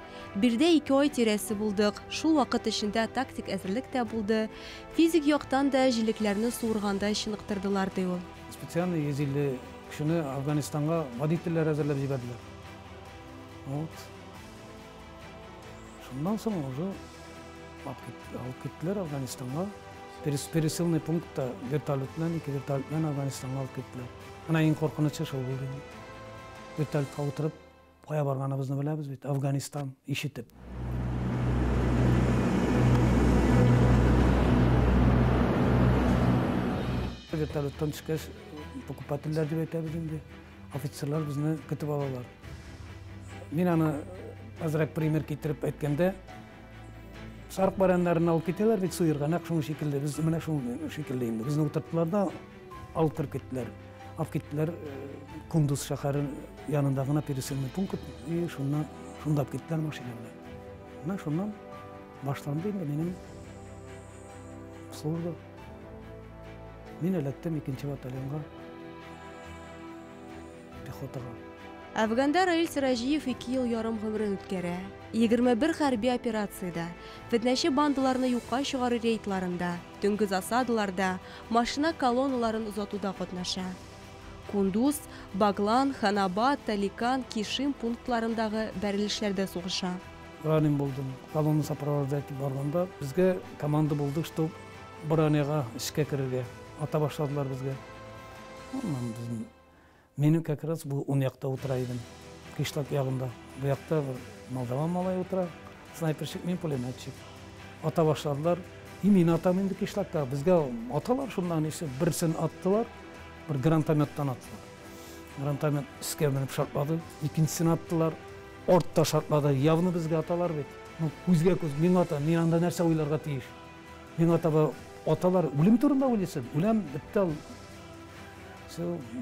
Бирдә 2 ай тирәсе булдык. Шул вакыт эчендә тактик әзерлек тә булды. Физик яктан да җилекләрне суырганда чыныктырдылар ди ул. Специально езиле кешене Афганистанга водительләр әзерләп җибәрделәр. Вот. Шуннан соң уже алып киттеләр Афганистанга. Пересылный пунктта вертолет белән, 2 вертолет белән Афганистанга алып киттеләр. Ана иң коркынычы шул булды. Вертолетка утырып кая барганыбызны беләбез бит, Афганистан ишетеп. Вертолеттан төшкәч, покупательләр дип әйтәбез инде. Офицерлар безне көтеп алалар. Мин аны азрак пример китереп әйткәндә, сарык бараннарын алып китәләр бит суырга, нәкъ шуның шикелле, без менә шуның шикелле инде. Безне утырттылар да алып киреп киттеләр. Алып киттеләр Кундуз шәһәре янында гына пересылный пункт, и шуннан шундап киттеләр машинаны. Менә шуннан башланды инде минем служба. Мин эләктем 2-нче батальонга, пехотага. Афганда Раил Сиражиев 2 ел ярым гомерен үткәрә. 21 хәрби операциядә, фетнәче бандаларны юкка чыгару рейдларында, төнге засадаларда, машина колонналарын узатуда катнаша. Кундуз, Баглан, Ханабад, Таликан, Кишим пунктларындагы бәрелешләрдә сугыша. Ранен булдым. Колонна сопровождать барганда безгә команда булды, что броняга эшкә керергә. Ата башладылар безгә. Минем как раз бу 10 якта утыра идем. Кышлак ягында. Бу якта Молдаван малай утыра. Снайперчик, мен пулеметчик. Ата башладылар. И мин атам инде кышлакта. Безгә аталар шуннан ише берсен аттылар. Bir grantomettan attılar. Grantomet iske menip şartladı. İkincisini attılar. Orta şartladı. Yavını bizge atalar bit. Көзгә көз, мен ата, мен анда нәрсә уйларга тиеш. Мен ата аталар үлем турында уйлыйсың. Үлем битте ал.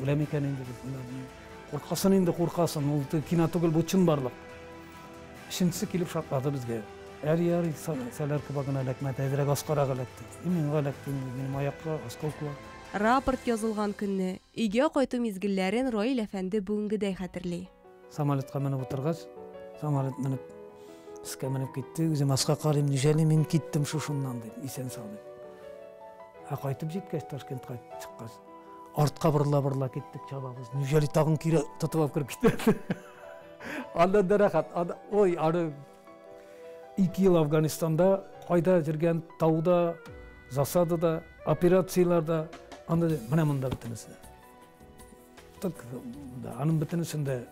Үлем икән инде бит. Куркасың инде куркасың. Ул кино түгел, бу чын барлык. Ишенчесе килеп шартлады безгә. Әр сәләр кебагына ләкмәт әзрәк аскарак эләкте. Мен эләктем, минем аякка осколка. Рапорт язылган көнне өйгә кайту мизгелләрен Раил әфәнде бүгенгедәй хәтерли. Самолетка менеп утыргач, самолет менеп искә менеп китте. Үзем аска карыйм, ничәле мин киттем шушыннан дип, исән сау дип. Кайтып җиткәч Ташкентка чыккач, артка борыла киттек чабабыз. Ничәле тагын кире тотып алып киреп китте. Анда дәрәхәт, ой, аны 2 ел Афганистанда, кайда жүргән, тауда, засадада, операцияларда, анда менә монда битенесе. Аның битенесендә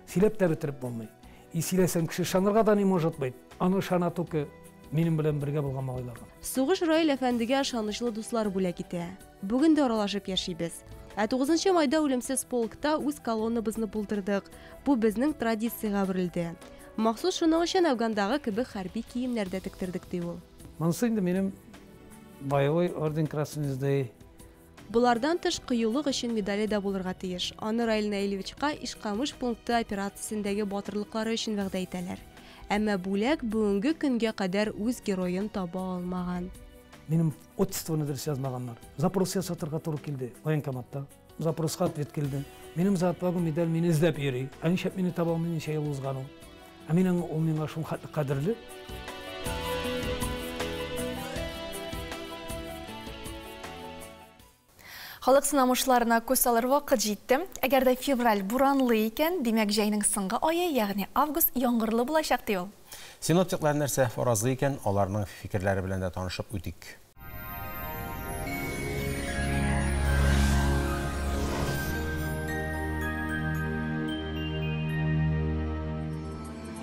сөйләп тә бетереп булмый. исилесем кеше шанырга да не может быть. Аны шана только минем белән бергә булган малайларга. Сугыш Раил әфәндегә ышанычлы дуслар бүләк итә. Бүген дә аралашып яшибез. 9 майда үлемсез полкта үз колоннабызны булдырдык. Бу безнең традициягә әверелде. Махсус шуның өчен Афгандагы кебек хәрби киемнәрдә тектирдек ди ул. Монысы инде минем боевой орден Красной Звезды. Булардан тыш кыюлык өчен медале дә булырга тиеш. Аны Раил Наилевичка Ишкамыш пункты операциясендәге батырлыклары өчен вәгъдә итәләр. Әмма бүләк бүгенге көнгә кадәр үз героен таба алмаган. Минем отчествоны дөрес язмаганнар. Запрос ясатырга туры килде. Военкоматта. Запроска ответ килде. Минем затпагы медаль мине эзләп йөри. Анча мине таба алмый ничә ел узган ул. Ә минем ул миңа шул кадерле. Халык сынамышларына күз салыр вакыт җитте. Әгәр дә февраль буранлы икән, димәк җәйнең соңгы ае, ягъни август яңгырлы булачак ди ул. Синоптиклар нәрсә фаразлы икән, аларның фикерләре белән дә танышып үтик.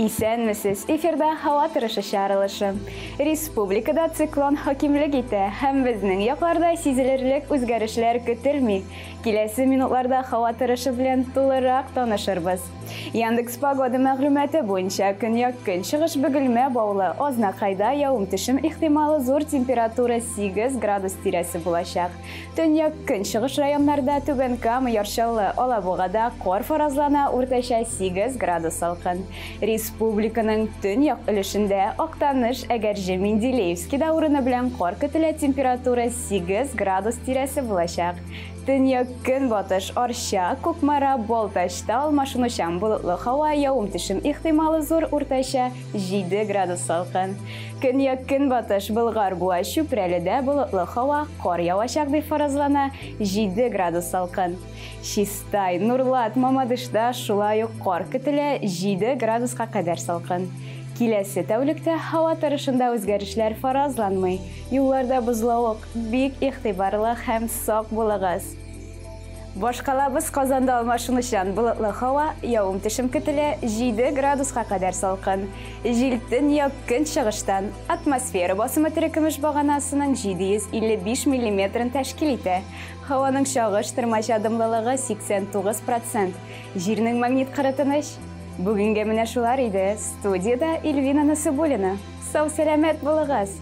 Исәнмесез, эфирда һава торышы чарылышы. Республикада циклон хакимлек итә һәм безнең якларда сизелерлек үзгәрешләр көтелми. Киләсе минутларда һава торышы белән тулырак танышырбыз. Яндекс погода мәгълүматы буенча көньяк-көнчыгыш Бөгелмә баулы Азнакайда явым-төшем ихтималы зур температура 8 градус тирәсе булачак. Төньяк-көнчыгыш районнарда Түбән Кама, Яршаллы, Алабугада кар фаразлана уртача 8 градус салкын. Республиканың төньяк өлешендә Актаныш, Әгәрҗе, Менделеевскида урыны белән кар көтелә, температура 8 градус тирәсе булачак. Төньяк-көнбатыш Арча, Кукмара, Балтачта алмашынучан болытлы һава, явым-төшем ихтималы зур уртача 7 градус салкын. Көньяк-көнбатыш Болгар буа Чүпрәледә болытлы һава, кар явачак дип фаразлана 7 градус салкын. Чистай, Нурлат, Мамадышта шулай ук кар көтелә 7 градуска кадәр салкын. Киләсе тәүлектә һава торышында үзгәрешләр фаразланмый. Юлларда бозлавык, бик игътибарлы һәм сак булыгыз. Башкалабыз Казанда алмашынучан болытлы һава, явым-төшем көтелә 7 градуска кадәр салкын. Җил төньяк-көнчыгыштан атмосфера басымы терекемеш баганасының 755 мм тәшкил итә. Һаваның чагыштырмача дымлылыгы 89%. Җирнең магнит кырытыныш. Бүгенге менә шулар иде. Студияда Эльвина Насыбуллина. Сау сәламәт булыгыз.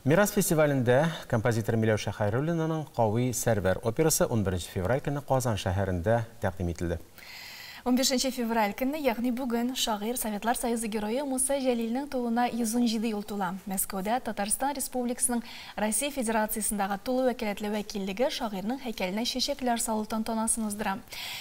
Мирас фестивалендә композитор Миләүшә Хәйруллинаның Кавый Сәрвәр операсы 11 февраль көнне Казан шәһәрендә тәкъдим ителде. 15 февраль көнне, ягъни бүген, шагыйрь, Советлар Союзы герое Муса Җәлилнең тууына 117 ел тула. Мәскәүдә Татарстан Республикасының Россия Федерациясендәге тулы вәкаләтле вәкиллеге шагыйрьнең һәйкәленә чәчәкләр салу тантанасын уздыра.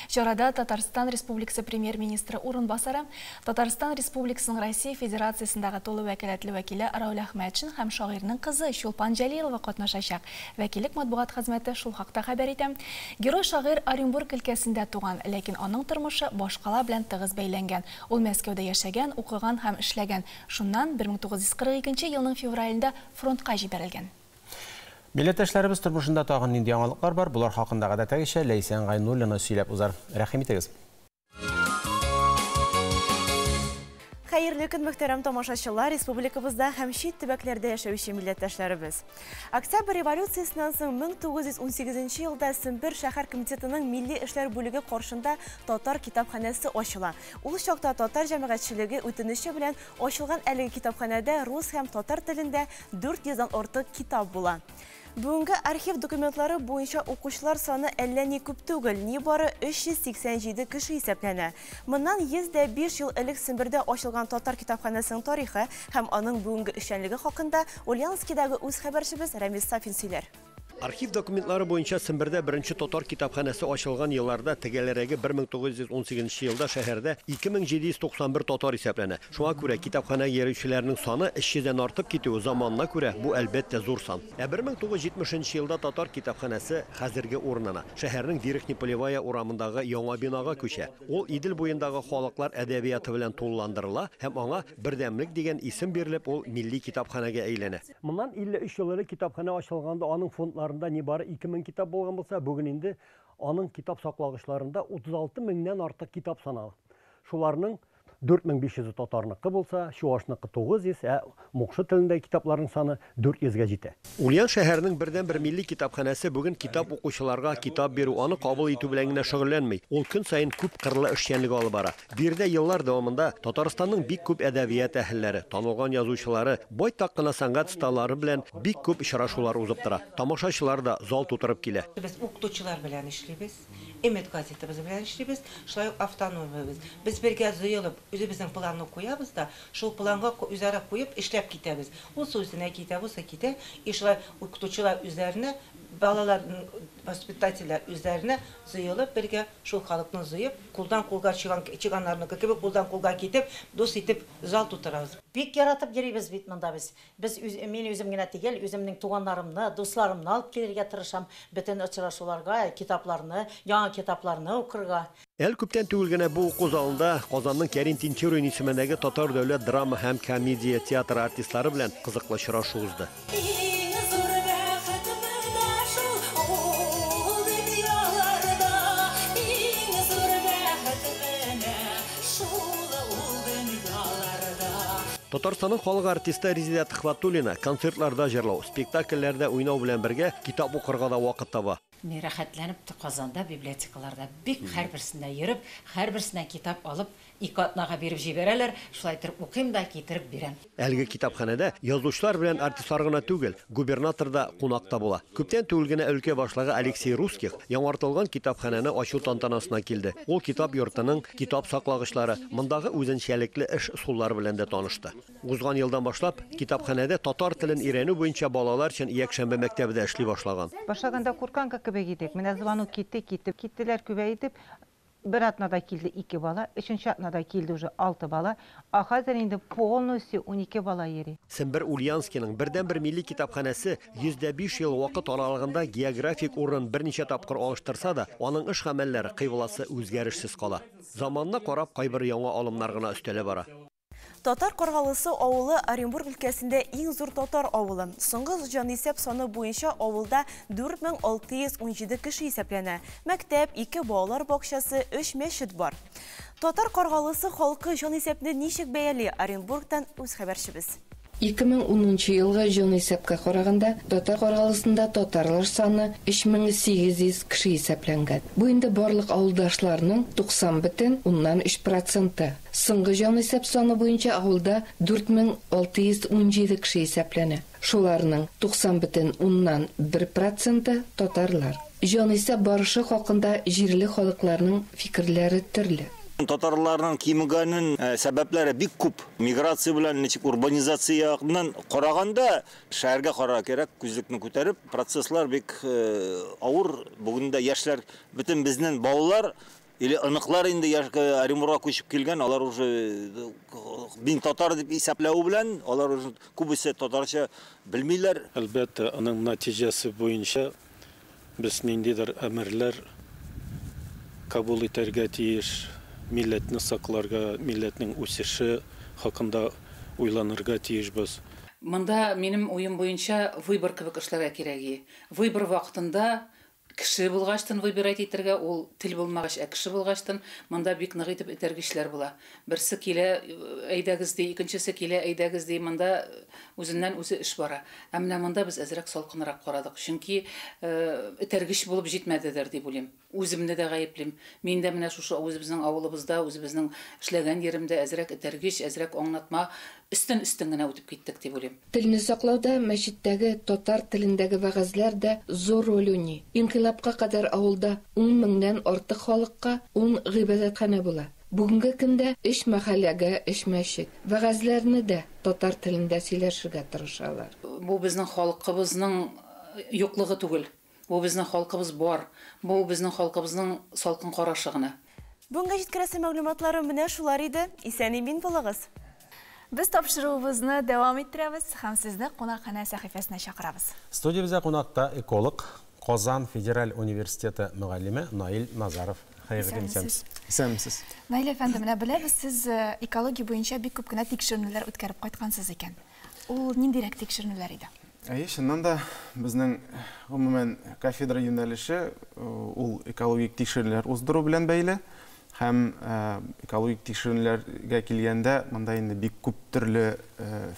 Чарада Татарстан Республикасы премьер-министры урынбасары, Татарстан Республикасының Россия Федерациясендәге тулы вәкаләтле вәкиле Раул Әхмәтшин һәм шагыйрьнең кызы Чулпан Җәлилова катнашачак. Вәкиллек матбугат хезмәте шул хакта хәбәр итә. Герой шагыйрь Оренбург өлкәсендә туган, ләкин аның тормышы башкала белән тыгыз бәйләнгән. Ул Мәскәүдә яшәгән, укыган һәм эшләгән. Шуннан 1942 елның февралендә фронтка җибәрелгән. Милләттәшләребез тормышында тагын нинди яңалыклар бар? Булар хакында гадәттәгечә Ләйсән Гайнуллина сөйләп узар. Рәхим итегез. Хәерле көн, мөхтәрәм тамашачылар, республикабызда һәм чит төбәкләрдә яшәүче милләттәшләребез. Октябрь революциясеннән соң 1918 елда Сембер шәһәр комитетының милли эшләр бүлеге каршында татар китапханәсе ачыла. Ул чакта татар җәмәгатьчелеге үтенече белән ачылган әлеге китапханәдә рус һәм татар телендә 400-дан артык китап була. Бүгенге архив документлары буенча укучылар саны әллә ни күп түгел, ни бары 387 кеше исәпләнә. Моннан 105 ел элек Сембердә ачылган татар китапханәсенең тарихы һәм аның бүгенге эшчәнлеге хакында Ульяновскидагы үз хәбәрчебез Рамис Сафин сөйләр. Архив документлары буенча Сембердә беренче татар китапханәсе ачылган елларда тегеләрәге 1918 елда шәһәрдә 2791 татар исәпләнә. Шуңа күрә китапханә йөрүчеләрнең саны 300-дән артып китүе заманына күрә бу әлбәттә зур сан. 1970 елда татар китапханәсе хәзерге урынына шәһәрнең Верхнеполевая урамындагы яңа бинага күчә. Ул Идел буендагы халыклар әдәбияты белән тулыландырыла һәм аңа Бердәмлек дигән исем бирелеп, ул милли китапханәгә әйләнә. Моннан 53 ел элек китапханә ачылганда аның фондларында нибары 2000 китап булган булса, бүген инде аның китап саклагычларында 36 меңнән артык китап санала. Шуларның 4500 татарныкы булса, чуашныкы 900, мукшы телендәге китапларның саны 400-гә җитә. Ульян шәһәренең бердән-бер милли китапханәсе бүген китап укучыларга китап бирү, аны кабул итү белән генә шөгыльләнмәй. Ул көн сайын күп кырлы эшчәнлек алып бара. Бирдә еллар дәвамында Татарстанның бик күп әдәбият әһелләре, танылган язучылары, байтак кына сәнгать сталары белән бик күп очрашулар узып тора. Тамашачылар да зал тутырып килә. Без укытучылар белән эшлибез, Эмет газетабыз белән эшлибез, шулай автономиябыз. Без бергә җыелып үзебезнең планны куябыз да, шул планга үзара куеп эшләп китәбез. Ул сүзенә китә, булса китә, и шулай укытучылар үзләренә, балаларның воспитательләр үзләренә җыелып бергә шул халыкны җыеп, кулдан кулга чыганнарны кебек кулдан кулга китеп, дус итеп зал тутырабыз. Бик яратып йөрибез бит монда без. Мин үзем генә түгел, үземнең туганнарымны, дусларымны алып килергә тырышам, бөтен очрашуларга, китапларны, яңа китапларны укырга. Әл күптән түгел генә бу уку залында Казанның Кәрим Тинчурин исемендәге Татар дәүләт драма һәм комедия театры артистлары белән кызыклы очрашу узды. Татарстанның халык артисты Резида Төхвәтуллина концертларда җырлау, спектакльләрдә уйнау белән бергә китап укырга да вакыт таба. Мин рәхәтләнеп Казанда библиотекаларда бик һәрберсенә йөреп, һәрберсенә китап алып, ике атнага биреп җибәрәләр, шулай итеп укыйм да китереп бирәм. Әлеге китапханәдә язучылар белән артистлар гына түгел, губернатор да кунакта була. Күптән түгел генә өлкә башлыгы Алексей Русских яңартылган китапханәне ачу тантанасына килде. Ул китап йортының китап саклагычлары, мондагы үзенчәлекле эш усуллары белән дә танышты. Узган елдан башлап китапханәдә татар телен өйрәнү буенча балалар өчен якшәмбе мәктәбендә эшли башлаган. Башлаганда курканга кебек идек. Менә звонок киттеләр күбәйтеп, бер атнада килде 2 бала, өченче атнада килде уже 6 бала, а хәзер инде полностью 12 бала йөри. Сембер Ульянскийның бердән-бер милли китапханәсе 105 ел вакыт аралыгында географик урын берничә тапкыр алыштырса да, аның эш гамәлләре кыйваласы үзгәрешсез кала. Заманына карап кайбер яңа алымнар гына өстәлә бара. Татар Каргалысы авылы Оренбург өлкәсендә иң зур татар авылы. Соңгы җанисәп саны буенча авылда 4617 кеше исәпләнә. Мәктәп, 2 балалар бакчасы, 3 мәчет бар. Татар Каргалысы халкы җанисәпне ничек бәяли? Оренбургтан үз хәбәрчебез. 2010 елга җанисәпкә караганда Татар Каргалысында татарлар саны 3800 кеше исәпләнгән. Бу инде барлык авылдашларның 90,3%. Соңгы җанисәп саны буенча авылда 4617 кеше исәпләнә. Шуларның 90,1% татарлар. Җанисәп барышы хакында җирле халыкларның фикерләре төрле. Татарларның кимегәнен сәбәпләре бик күп. Миграция белән ничек урбанизацияннан караганда шәһәргә карар кирәк, күзлекне күтәреп, процесслар бик авыр. Бүгендә яшьләр бөтен безнең балалар или аныклар инде Оренбургка күчеп килгән, алар уже бин татар дип исәпләү белән, алар уже күбесе татарча белмиләр. Әлбәттә, аның нәтиҗәсе буенча без ниндидер әмерләр кабул итәргә тиеш. Милләтне сакларга, милләтнең үсеше хакында уйланырга тиешбез. Монда минем уем буенча выбор кебек эшләргә кирәк. Выбор вакытында кеше булгачтан выбирать итәргә, ул тел булмагач, кеше булгачтан монда бик нык итеп этәргечләр була. Берсе килә, әйдәгез ди, икенчесе килә, әйдәгез ди, монда үзеннән үзе эш бара. Ә менә монда без әзрәк салкынрак карадык, чөнки этәргеч булып җитмәдедер дип уйлыйм. Үземне дә гаеплим. Мин дә менә шушы үзебезнең авылыбызда, үзебезнең эшләгән yerimдә әзрәк этәргеч, әзрәк аңлатма өстен генә үтеп киттек дип уйлыйм. Телне саклауда мәчеттәге татар телендәге вәгазьләр дә зур роль уйный. Инкыйлабка кадәр авылда 10 меңнән артык халыкка 10 гыйбадәтханә була. Бүгенге көндә 3 мәхәлләгә 3 мәчет. Вәгазьләрне дә татар телендә сөйләшергә тырышалар. Бу безнең халкыбызның юклыгы түгел. Бу безнең халкыбыз бар. Бу безнең халкыбызның салкын карашы гына. Бүгенге җиткерәсе мәгълүматларым менә шулар иде. Исән-имин булыгыз. Без тапшыруыбызны дәвам иттерәбез һәм сезне кунакханә сәхифәсенә чакырабыз. Студиябызда кунакта эколог, Казан федераль университеты мөгаллиме Наил Назаров. Хәерле көн. Исәнмесез. Наил әфәнде, менә беләбез, сез экология буенча бик күп кенә тикшеренүләр үткәреп кайткансыз икән. Ул ниндирәк тикшеренүләр иде? Шуннан да безнең гомумән кафедра юнәлеше ул экологик тикшеренүләр уздыру белән бәйле. Һәм экологик тикшеренүләргә килгәндә, монда инде бик күп төрле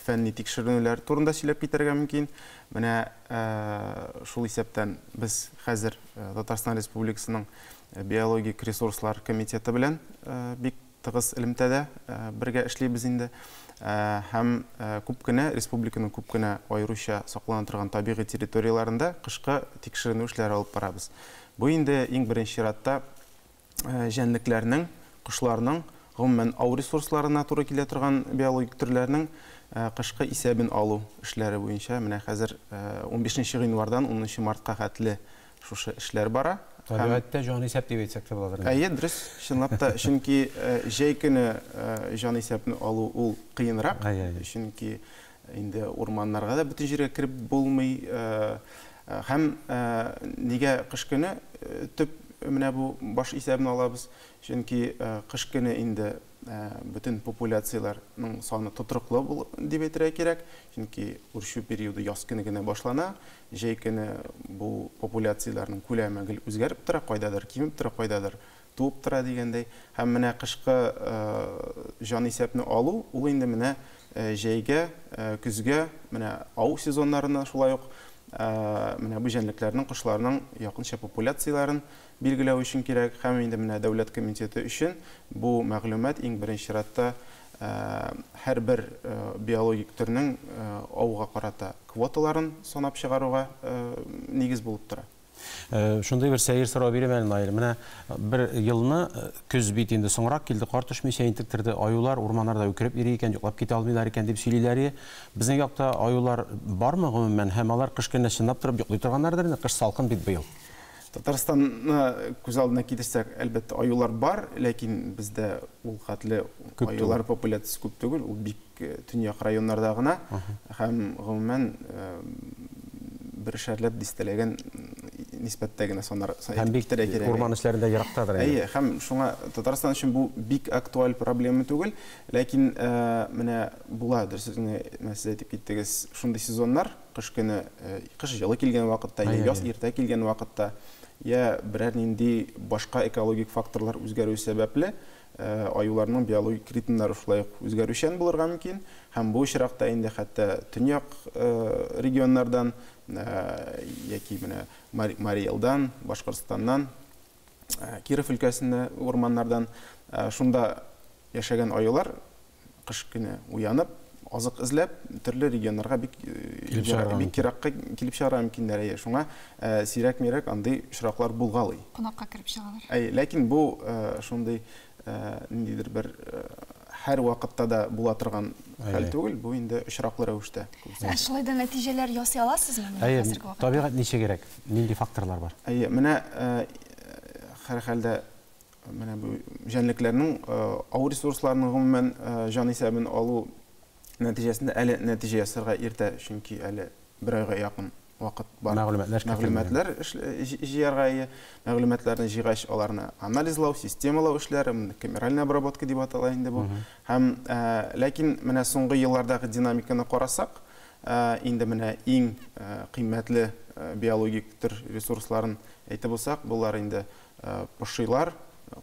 фәнни тикшеренүләр турында сөйләп китәргә мөмкин. Менә шул исәптән без хәзер Татарстан Республикасының биологик ресурслар комитеты белән бик тыгыз элемтәдә бергә эшлибез инде. Һәм күп кенә республиканың күп кенә аеруча саклана торган табигый территорияларында кышкы тикшеренү эшләре алып барабыз. Бу инде иң беренче чиратта җәнлекләрнең, кошларның, гомумән ау ресурсларына туры килә торган биологик төрләрнең кышкы исәбен алу эшләре буенча менә хәзер 15 гыйнвардан 10 мартка хәтле шушы эшләр бара. Табигатьтә җан исәп дип әйтсәк тә буладыр. Дөрес, чынлап та, чөнки җәй көне җан исәпне алу ул кыенрак. Чөнки инде урманнарга да бөтен җиргә кирип булмый. Һәм нигә кыш көне төп менә бу баш исәбне алабыз. Чөнки кыш көне инде бөтен популяцияларның саны тотрыклы дип әйтергә кирәк. Чөнки үрчү периоды яз көне генә башлана. Җәй көне бу популяцияларның күләме гел үзгәреп тора, кайдадыр кимеп тора, кайдадыр туып тора дигәндәй. Һәм менә кышкы җан исәпне алу ул инде менә җәйгә, көзгә, менә ау сезоннарына шулай ук менә бу җәнлекләрнең, кошларның якынча популяцияларын билгеләү өчен кирәк. Һәм инде менә дәүләт комитеты өчен бу мәгълүмат иң беренче чиратта һәрбер биологик төрнең ауга карата квоталарын санап чыгаруга нигез булып тора. Шундай бер сәер сорау бирәм әле Наил. Менә бер елны көз бит инде соңрак килде, кар төшмичә интектерде, аюлар урманнарда үкереп йөри икән, юклап китә алмыйлар икән дип сөйлиләр. Безнең якта аюлар бармы гомумән? Һәм алар кыш көне чынлап торып йоклый торганнардыр, кыш салкын бит быел. Татарстанны күз алдына китерсәк, әлбәттә аюлар бар, ләкин бездә ул хәтле аюлар популяциясе күп түгел, ул бик төньяк районнарда гына. Һәм гомумән бер шәрләп дистәләгән нисбәттә генә санар. Һәм бик урман эшләрендә ерактадыр. Һәм шуңа Татарстан өчен бу бик актуаль проблема түгел, ләкин менә буладыр. Сез әйтеп киттегез, шундый сезоннар, кыш көне, кыш җылы килгән вакытта, яз иртә килгән вакытта, я берәр нинди башка экологик факторлар үзгәрү сәбәпле аюларның биологик ритмнары шулай үзгәрүчән булырга мөмкин. Һәм бу очракта инде хәтта төньяк регионнардан яки менә Мари-Элдан, Башкортстаннан, Киров өлкәсендә урманнардан шунда яшәгән аюлар кыш көне уянып, азык эзләп, төрле регионнарга бик еракка килеп чыгара мөмкиннәр. Шуңа сирәк-мирәк андый очраклар булгалый. Кунакка кирип чыгалар. Ләкин бу шундый ниндидер бер һәр вакытта да була торган хәл түгел, бу инде очраклы рәвештә. Шулай да нәтиҗәләр ясый аласызмы хәзерге вакытта? Табигать ничә кирәк? Нинди факторлар бар? Менә һәр хәлдә менә бу җәнлекләрнең ау ресурсларының гомумән җан исәбен алу нәтиҗәсендә әле нәтиҗә ясарга иртә, чөнки әле бер айга якын вакыт бар. Мәгълүматлар җыярга, мәгълүматларны җыйгач аларны анализлау, системалау эшләре, камеральная обработка дип атала инде бу. Һәм ләкин менә соңгы еллардагы динамиканы карасак, инде менә иң кыйммәтле биологик төр ресурсларын әйтеп булсак, булар инде пошилар,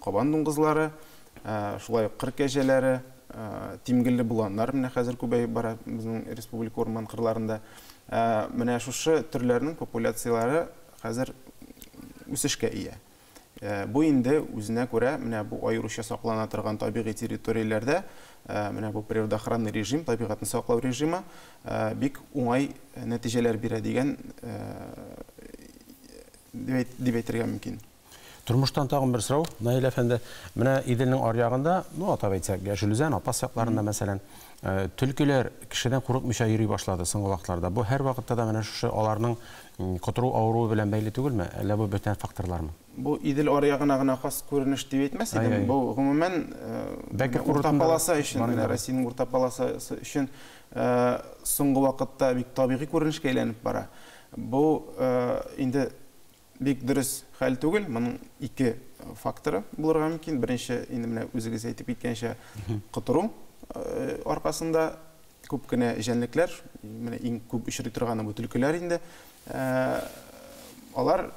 кабан дуңгызлары, шулай кыр кәҗәләре, тимгелле буланнар менә хәзер күбәйеп бара безнең республика урман кырларында. Менә шушы төрләрнең популяциялары хәзер үсешкә ия. Бу инде үзенә күрә менә бу аеруча саклана торган табигый территорияләрдә менә бу природоохранный режим, табигатны саклау режимы бик уңай нәтиҗәләр бирә дигән дип әйтергә мөмкин. Тормыштан тагын бер сорау, Наил әфәнде, менә Иделнең аръягында, атап әйтсәк, Яшелүзән, Апас якларында мәсәлән, төлкеләр кешедән курыкмыйча йөри башлады соңгы вакытларда. Бу һәр вакытта да менә шушы аларның котыру авыруы белән бәйле түгелме? Әллә бу бөтен факторлармы? Бу Идел аръягына гына хас күренеш дип әйтмәс идем. Бу гомумән урта полоса өчен, Россиянең урта полосасы өчен соңгы вакытта бик табигый күренешкә әйләнеп бара. Бу инде бик дөрес хәл түгел. Моның ике факторы булырга мөмкин. Беренче, инде менә үзегез әйтеп киткәнчә, котыру аркасында күп кенә җәнлекләр, менә иң күп очрый торганы бу төлкеләр инде. Алар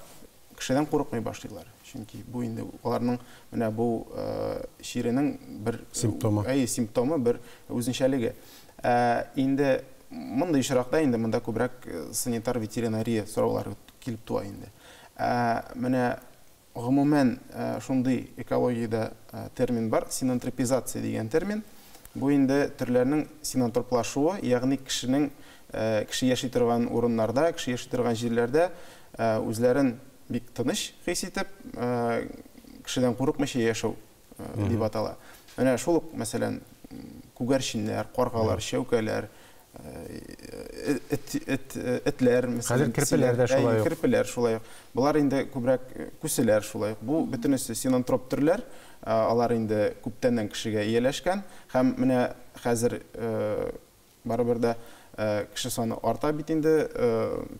кешедән курыкмый башлыйлар. Чөнки бу инде аларның менә бу ширенең бер симптомы, бер үзенчәлеге. Инде мондай очракта инде монда күбрәк санитар ветеринария сораулары килеп туа инде. Менә гомумән шундый экологиядә термин бар, синантропизация дигән термин. Бу инде төрләрнең синантроплашуы, ягъни кеше яши торган урыннарда, кеше яши торган җирләрдә үзләрен бик тыныч хис итеп, кешедән курыкмыйча яшәү дип атала. Менә шул ук, мәсәлән, күгәрченнәр, каргалар, шәүкәләр, этләр, мәсәлән, кирпеләр шулай ук. Булар инде күбрәк күселәр шулай ук. Бу бөтенесе синантроп төрләр. Алар инде күптәннән кешегә ияләшкән һәм менә хәзер барыбер дә кеше саны арта бит инде,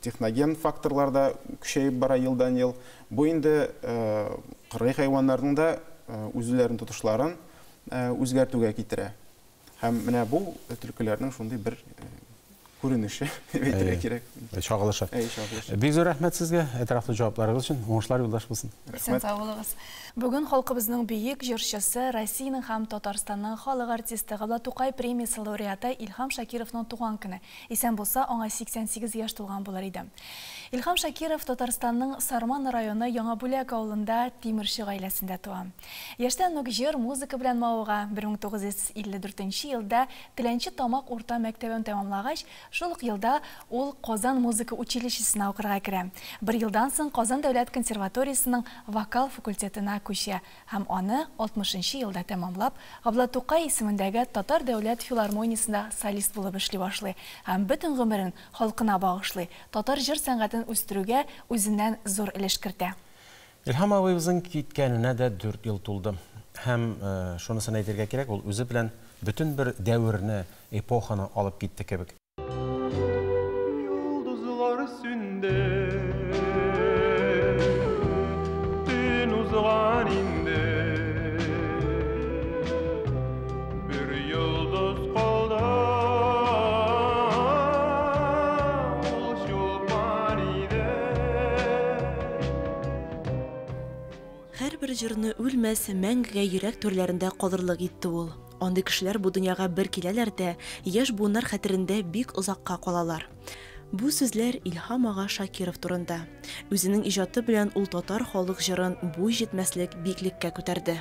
техноген факторлар да көчәеп бара елдан ел. Бу инде кыргый хайваннарның да үзләрен тотышларын үзгәртүгә китерә. Һәм менә бу төлкеләрнең шундый бер күренеше әйтергә кирәк. Чагылышы. Бик зур рәхмәт сезгә әтрафлы җавапларыгыз өчен. Уңышлар юлдаш булсын. Сән сау булыгыз. Бүген халкыбызның бөек җырчысы, Россиянең һәм Татарстанның халык артисты Габдулла Тукай премиясе лауреаты Илһам Шакировның туган көне. Исән булса, аңа 88 яшь тулган булыр иде. Илһам Шакиров Татарстанның Сарман районы Яңабүләк авылында тимерче гаиләсендә туа. Яшьтән үк җыр, музыка белән мавыга 1954 елда Теләнче Тамак урта мәктәбен тәмамлагач, шул ук елда ул Казан музыка училищесына укырга керә. Бер елдан соң Казан дәүләт консерваториясының вокал факультетына күчә һәм аны 60 елда тәмамлап, Габдулла Тукай исемендәге Татар дәүләт филармониясында солист булып эшли башлый һәм бөтен гомерен халкына багышлый. Татар җыр сәнгатен үстерүгә үзеннән зур өлеш кертә. Илһам абыйыбызның киткәненә дә 4 ел тулды. Һәм шунысын әйтергә кирәк, ул үзе белән бөтен бер дәверне, эпоханы алып китте кебек. Йолдызлар сүнде, төн узган инде, бер йолдыз калды, ул чулпан иде. Һәрбер җырны үлмәс мәңгегә йөрәк төрләрендә калырлык итте ул. Андый кешеләр бу дөньяга бер киләләр дә, яшь буыннар хәтерендә бик озакка калалар. Бу сүзләр Илһам ага Шакиров турында. Үзенең иҗаты белән ул татар халык җырын буй җитмәслек биклеккә күтәрде.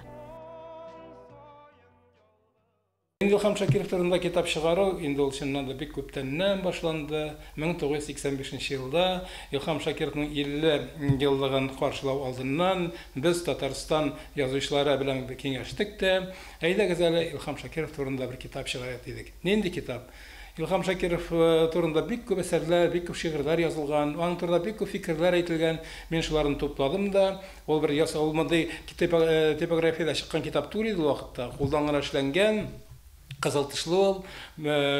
Илһам Шакиров турында китап чыгару инде ул чыннан да бик күптәннән башланды. 1985 елда Илһам Шакировның 50 еллыгын каршылау алдыннан без Татарстан язучылары белән киңәштек тә. Әйдәгез әле Илһам Шакиров турында бер китап чыгарып дидек. Нинди китап? Илһам Шакиров турында бик күп әсәрләр, бик күп шигырьләр язылган, аның турында бик күп фикерләр әйтелгән. Мин шуларны тупладым да, ул бер ясалмады типографиядә чыккан китап түгел иде вакытта, кулдан гына эшләнгән. Кызыл тышлы ул,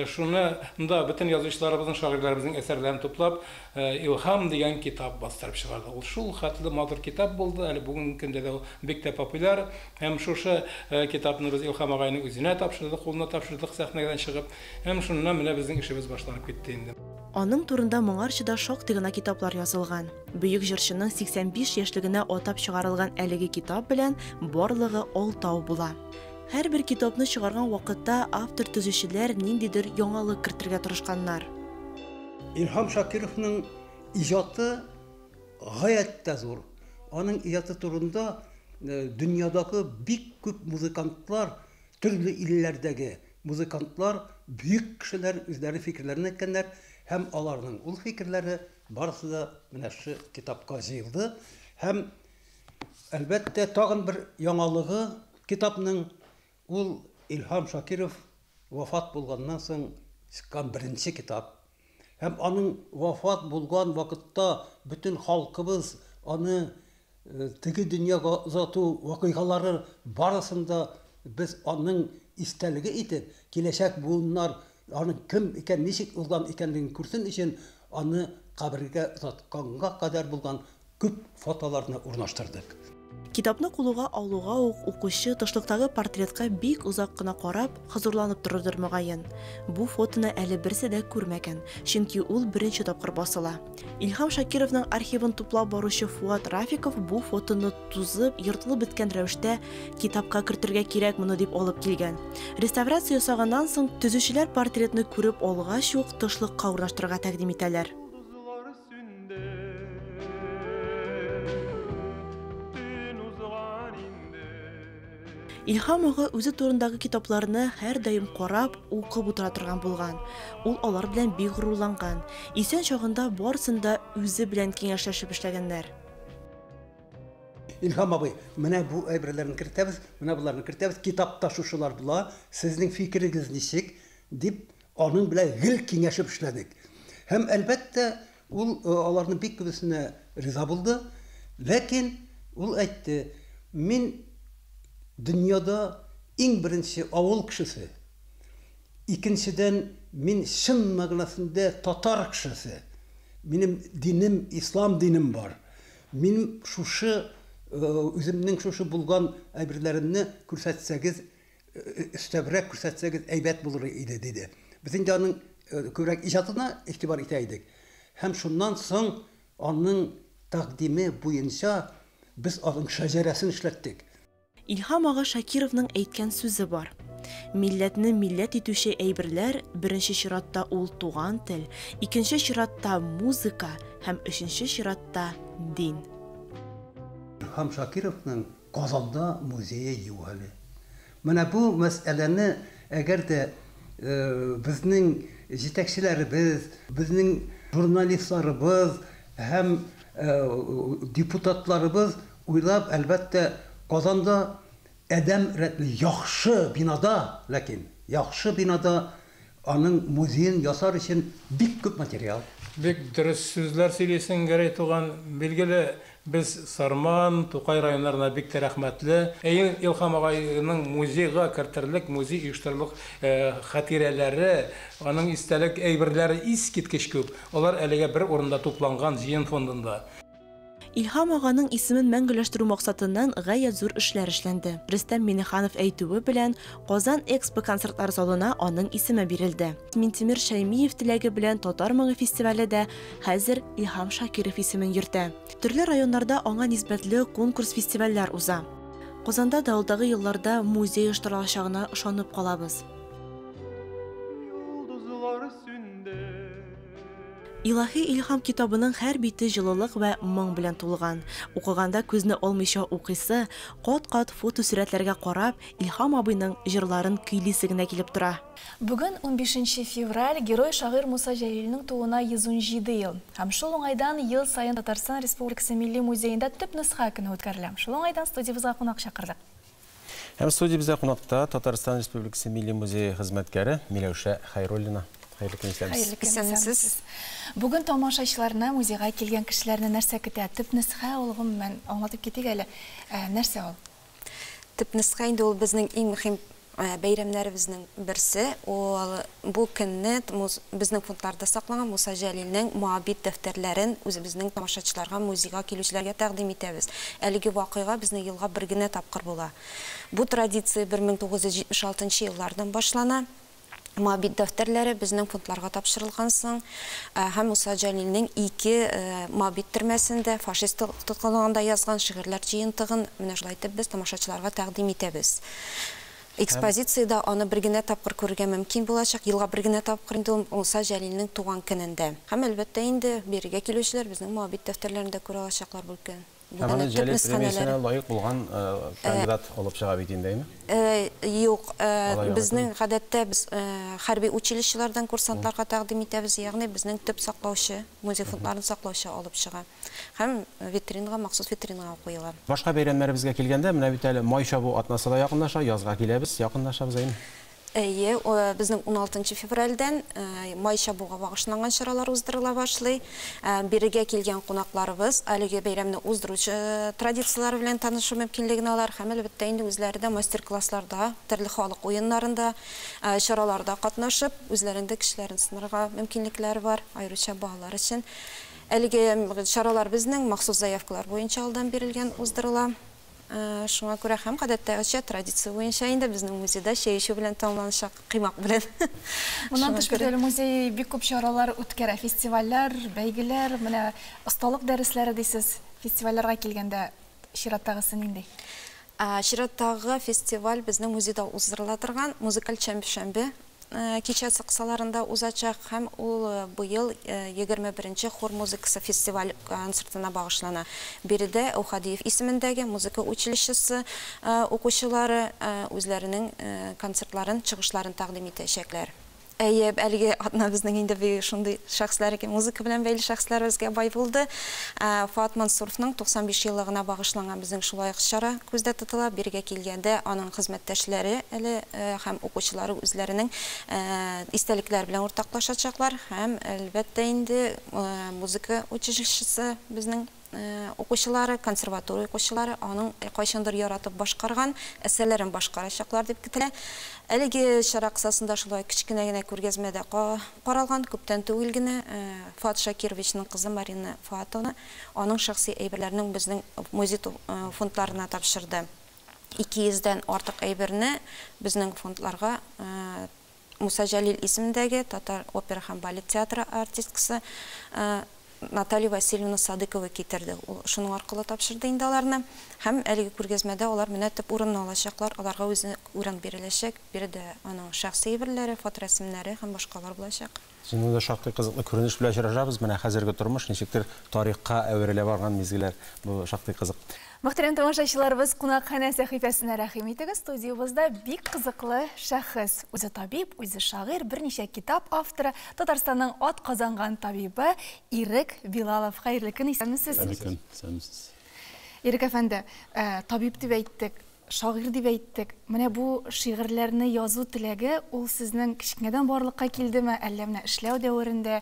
шуны да бөтен язучыларыбызның, шагыйрьләребезнең әсәрләрен туплап, Илһам дигән китап бастырып чыгарды. Ул шул хәтле матур китап булды, әле бүгенге көндә дә бик тә популяр. Һәм шушы китапны без Илһам агайның үзенә тапшырдык, кулына тапшырдык сәхнәдән чыгып. Һәм шуннан менә безнең эшебез башланып китте инде. Аның турында моңарчыда шактый гына китаплар язылган. Бөек җырчының 85 яшьлегенә атап чыгарылган әлеге китап белән барлыгы 6 тау була. Һәрбер китапны чыгарган вакытта автор төзүчеләр ниндидер яңалык кертергә тырышканнар. Илһам Шакировның иҗаты гаять тә зур. Аның иҗаты турында дөньядагы бик күп музыкантлар, төрле илләрдәге музыкантлар, бөек кешеләр үзләре фикерләрен әйткәннәр һәм аларның ул фикерләре барысы да менә шу китапка җыелды. Һәм Әлбәттә, тагын бер яңалыгы китапның ул Илһам Шакиров вафат булганнан соң чыккан беренче китап. Һәм аның вафат булган вакытта бөтен халкыбыз аны теге дөньяга озату вакыйгалары барысында без аның истәлеге итеп, киләчәк буыннар аның кем икән, ничек узган икәнлеген күрсен өчен аны кабергә озатканга кадәр булган күп фотоларны урнаштырдык. Китапны кулуга алуга ук укучы тышлыктагы портретка бик узак кына карап, хозурланып торырдыр мөгаен. Бу фотоны әле берсе дә күрмәгән, чөнки ул беренче тапкыр басыла. Илһам Шакировның архивын туплап баручы Фуат Рафиков бу фотоны тузып, йыртылып беткән рәвештә китапка кертергә кирәк моны дип алып килгән. Реставрация ясаганнан соң төзүчеләр портретны күреп алгач ук тышлыкка урнаштырырга тәкъдим итәләр. Илһам ага үзе турындагы китапларны һәр даим карап, укып утыра торган булган. Ул алар белән бик горурланган. Исән чагында барысында үзе белән киңәшләшеп эшләгәннәр. Илһам абый, менә бу әйберләрне кертәбез, менә буларны кертәбез, китапта шушылар була, сезнең фикерегез ничек дип аның белән гел киңәшеп эшләдек. Һәм әлбәттә ул аларның бик күбесенә риза булды, ләкин ул әйтте, мин dünyada en birinci avul kişisi. İkinciden min şın mağnasında Tatar kişisi. Benim dinim İslam dinim var. Benim şuşu özümün şuşu bulgan əybirlərini kürsətsəgiz, üstəbrək kürsətsəgiz əybət bulur idi dedi. Bizim de onun kövrək icadına ihtibar etəydik. Hem şundan son onun takdimi boyunca biz onun şəcerəsini işlətdik. Илһам ага Шакировның әйткән сүзе бар. Милләтне милләт итүче әйберләр беренче чиратта ул туган тел, икенче чиратта музыка һәм өченче чиратта дин. Илһам Шакировның Казанда музее юк әле. Менә бу мәсьәләне әгәр дә безнең җитәкчеләребез, безнең журналистларыбыз һәм депутатларыбыз уйлап, әлбәттә Казанда әдәм рәтле яхшы бинада, ләкин яхшы бинада аның музеен ясар өчен бик күп материал. Бик дөрес сүзләр сөйләсәң гәрәй туган, билгеле без Сарман, Тукай районнарына бик рәхмәтле. Илһам агайның музейга кертерлек, музей оештырылык хатирәләре, аның истәлек әйберләре искиткеч күп. Алар әлегә бер урында тупланган җыен фондында. Илһам аганың исемен мәңгеләштерү максатыннан гаять зур эшләр эшләнде. Рөстәм Миниханов әйтүе белән Казан Экспо концертлар залына аның исеме бирелде. Минтимир Шәймиев теләге белән Татар моңы фестивале дә хәзер Илһам Шакиров исемен йөртә. Төрле районнарда аңа нисбәтле конкурс фестивальләр уза. Казанда да алдагы елларда музей оештырылачагына ышанып калабыз. Илаһи Илһам китабының һәр бите җылылык вә моң белән тулган. Укыганда күзне алмыйча укыйсы, кат-кат фотосурәтләргә карап, Илһам абыйның җырларын көйлисе генә килеп тора. Бүген 15 февраль герой шагыйрь Муса Җәлилнең тууына 117 ел. Һәм шул уңайдан ел сайын Татарстан Республикасы Милли музейында төп нөсхә көне үткәрелә. Шул уңайдан студиябызга кунак чакырдык. Һәм студиябызда кунакта Татарстан Республикасы Милли музее хезмәткәре Миләүшә Хәйруллина. Бүген тамашачыларына музейга килгән кешеләрне нәрсә көтә? Төп нөсхә ул гомумән аңлатып китик әле. Нәрсә ул? Төп нөсхә инде ул безнең иң мөһим бәйрәмнәребезнең берсе. Ул бу көнне безнең фондларда сакланган Муса Җәлилнең муабит дәфтәрләрен үзебезнең тамашачыларга, музейга килүчеләргә тәкъдим итәбез. Әлеге вакыйга безнең елга бер генә тапкыр була. Бу традиция 1976 еллардан башлана. Муабит дәфтәрләре безнең фондларга тапшырылган соң, һәм Муса Җәлилнең 2 муабит төрмәсендә фашист тоткынлыгында язган шигырьләр җыентыгын менә шулай итеп без тамашачыларга тәкъдим итәбез. Экспозициядә аны бер генә тапкыр күрергә мөмкин булачак. Елга бер генә тапкыр инде Муса Җәлилнең туган көнендә. Һәм әлбәттә инде бергә килүчеләр безнең муабит дәфтәрләрендә күрә алачаклар булган. Аны Җәлил премиясенә лайык булган кандидат алып чыга бит инде, Юк, безнең гадәттә без хәрби училищелардан курсантларга тәкъдим итәбез, ягъни безнең төп саклаучы, музей фондларын саклаучы алып чыга. Һәм витринага, махсус витринага куела. Башка бәйрәмнәребезгә килгәндә, менә бит әле май чабу атнасы да якынлаша, язга киләбез, якынлашабыз әйме? Әйе, безнең 16 февральдән май чабуга багышланган чаралар уздырыла башлый. Бирегә килгән кунакларыбыз әлеге бәйрәмне уздыручы традицияләре белән танышу мөмкинлеген алар һәм әлбәттә инде үзләре дә мастер-классларда, төрле халык уеннарында, чараларда катнашып, үзләрендә кешеләрен сынарга мөмкинлекләре бар, аеруча балалар өчен. Әлеге чаралар безнең махсус заявкалар буенча алдан бирелгән уздырыла. Шуңа күрә һәм гадәттәгечә традиция буенча инде безнең музейда чәй эчү белән тәмамланачак, кыймак белән. Моннан тыш музей бик күп чаралар үткәрә, фестивальләр, бәйгеләр, менә осталык дәресләре дисез. Фестивальләргә килгәндә чираттагысы нинди? Чираттагы фестиваль безнең музейда уздырыла торган музыкаль шәмбе кичәсе кысаларында узачак һәм ул быел 21-нче хор музыкасы фестиваль концертына багышлана. Биредә Ухадиев исемендәге музыка училищесы укучылары үзләренең концертларын, чыгышларын тәкъдим итәчәкләр. Әйе, әлеге атна безнең инде шундый шәхесләр, музыка белән бәйле шәхесләр безгә бай булды. Фуат Мансуровның 95 еллыгына багышланган безнең шулай чара күздә тотыла. Биргә килгәндә аның хезмәттәшләре һәм укучылары үзләренең истәлекләр белән уртаклашачаклар һәм әлбәттә инде музыка училищесы безнең укучылары, консерватория укучылары аның кайчандыр яратып башкарган әсәрләрен башкарачаклар дип көтелә. Әлеге чара кысасында шулай кичкенә генә күргәзмәдә каралган, күптән түгел генә Фуат Шакировичның кызы Марина Фуатовна аның шәхси әйберләрен безнең музей фондларына тапшырды. 200-дән артык әйберне безнең фондларга Муса Җәлил исемендәге Татар опера һәм балет театры артисткасы Наталья Васильевна Садыкова китерде. Шуның аркылы тапшырды инде аларны. Һәм әлеге күргәзмәдә алар менә төп урынны алачаклар. Аларга үзе урын биреләчәк. Биредә аның шәхси әйберләре, фоторәсемнәре һәм башкалар булачак. Шуның да шактый кызыклы күренеш белән очрашабыз. Менә хәзерге тормыш ничектер тарихка әверелә барган мизгелләр. Бу шактый кызык. Мөхтәрәм тамашачыларыбыз, кунакханә сәхифәсенә рәхим итегез. Студиябызда бик кызыклы шәхес, үзе табиб, үзе шагыйрь, берничә китап авторы, Татарстанның ат казанган табибы Ирек Билалов. Хәерле көн, исәнмесез? Ирек әфәнде, табиб дип әйттек, шагыйрь дип әйттек. Менә бу шигырьләрне язу теләге ул сезнең кичкенәдән барлыкка килдеме, әллә менә эшләү дәверендә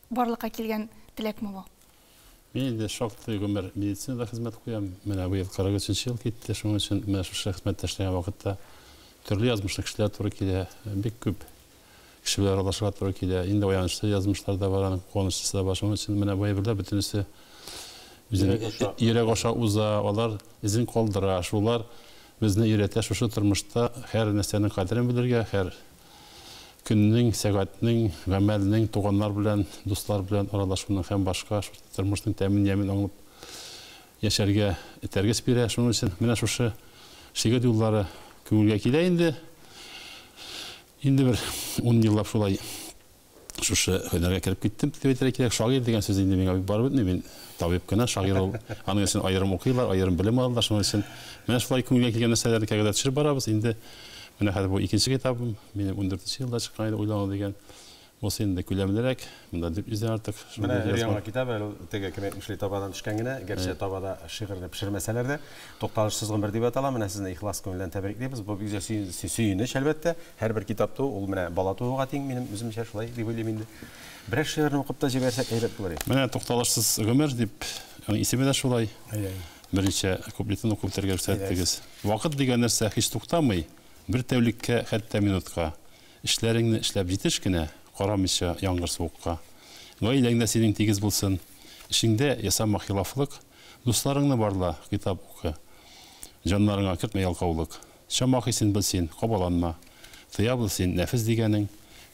барлыкка килгән теләкме бу? Мен де шактый гомер медицинада хезмәт куям. Менә бу ел 43 ел китте. Шуның өчен менә шу хезмәттә эшләгән вакытта төрле язмышлы кешеләр туры килә. Бик күп кешеләр аралашырга туры килә. Инде аянычлы язмышлар да бар, аның куанычлысы да бар. Шуның өчен менә бу әйберләр бөтенесе йөрәк аша уза, алар изин калдыра. Шулар безне өйрәтә шушы тормышта һәр нәрсәнең кадерен белергә, һәр көннең, сәгатьнең, гамәлнең туганнар белән, дуслар белән аралашуның һәм башка тормышның тәмин-ямен аңлап яшәргә тәргес бирә. Шуның өчен менә шушы шигырь юллары күңелгә килә инде. Инде бер 10 еллап шулай шушы һөнәргә кереп киттем дип әйтергә кирәк. Шагыйрь дигән сүз инде миңа бик барып бетми. Мин табиб кына, шагыйрь ул. Аның өчен аерым укыйлар, аерым белем алалар. Шуның өчен менә шулай күңелгә килгән нәрсәләрне кәгазьгә төшереп барабыз. Инде менә хәзер бу икенче китабым, минем 14 елда чыккан иде, уйлану дигән. Бу инде күләмлерәк, монда дип изә артык. Менә яңа китап теге кем әйтмешли табадан төшкән генә, гәрчә табада шигырьне пешермәсәләр дә, тукталышсыз гомер дип атала. Менә сезне ихлас күңелдән тәбриклибез. Бу бик сөйүнеч әлбәттә. Һәрбер китапта ул менә бала тууга тиң, минем үземчә шулай дип уйлыйм инде. Берәр шигырьне укып та җибәрсәк әйбәт булыр иде. Менә тукталышсыз гомер дип, исеме дә шулай. Беренче куплетын укып бетергә рөхсәт. Вакыт дигән нәрсә һич туктамый. Бер тәүлеккә, хәтта минутка. Эшләреңне эшләп җитеш кенә, карамыйча яңгыр суыкка. Гаиләңдә синең тигез булсын. Эшеңдә ясама хилафлык, дусларыңны барла, китап укы. Җаннарыңа кертмә ялкаулык. Шама хисен белсен, кабаланма. Тыя белсен нәфис дигәнең.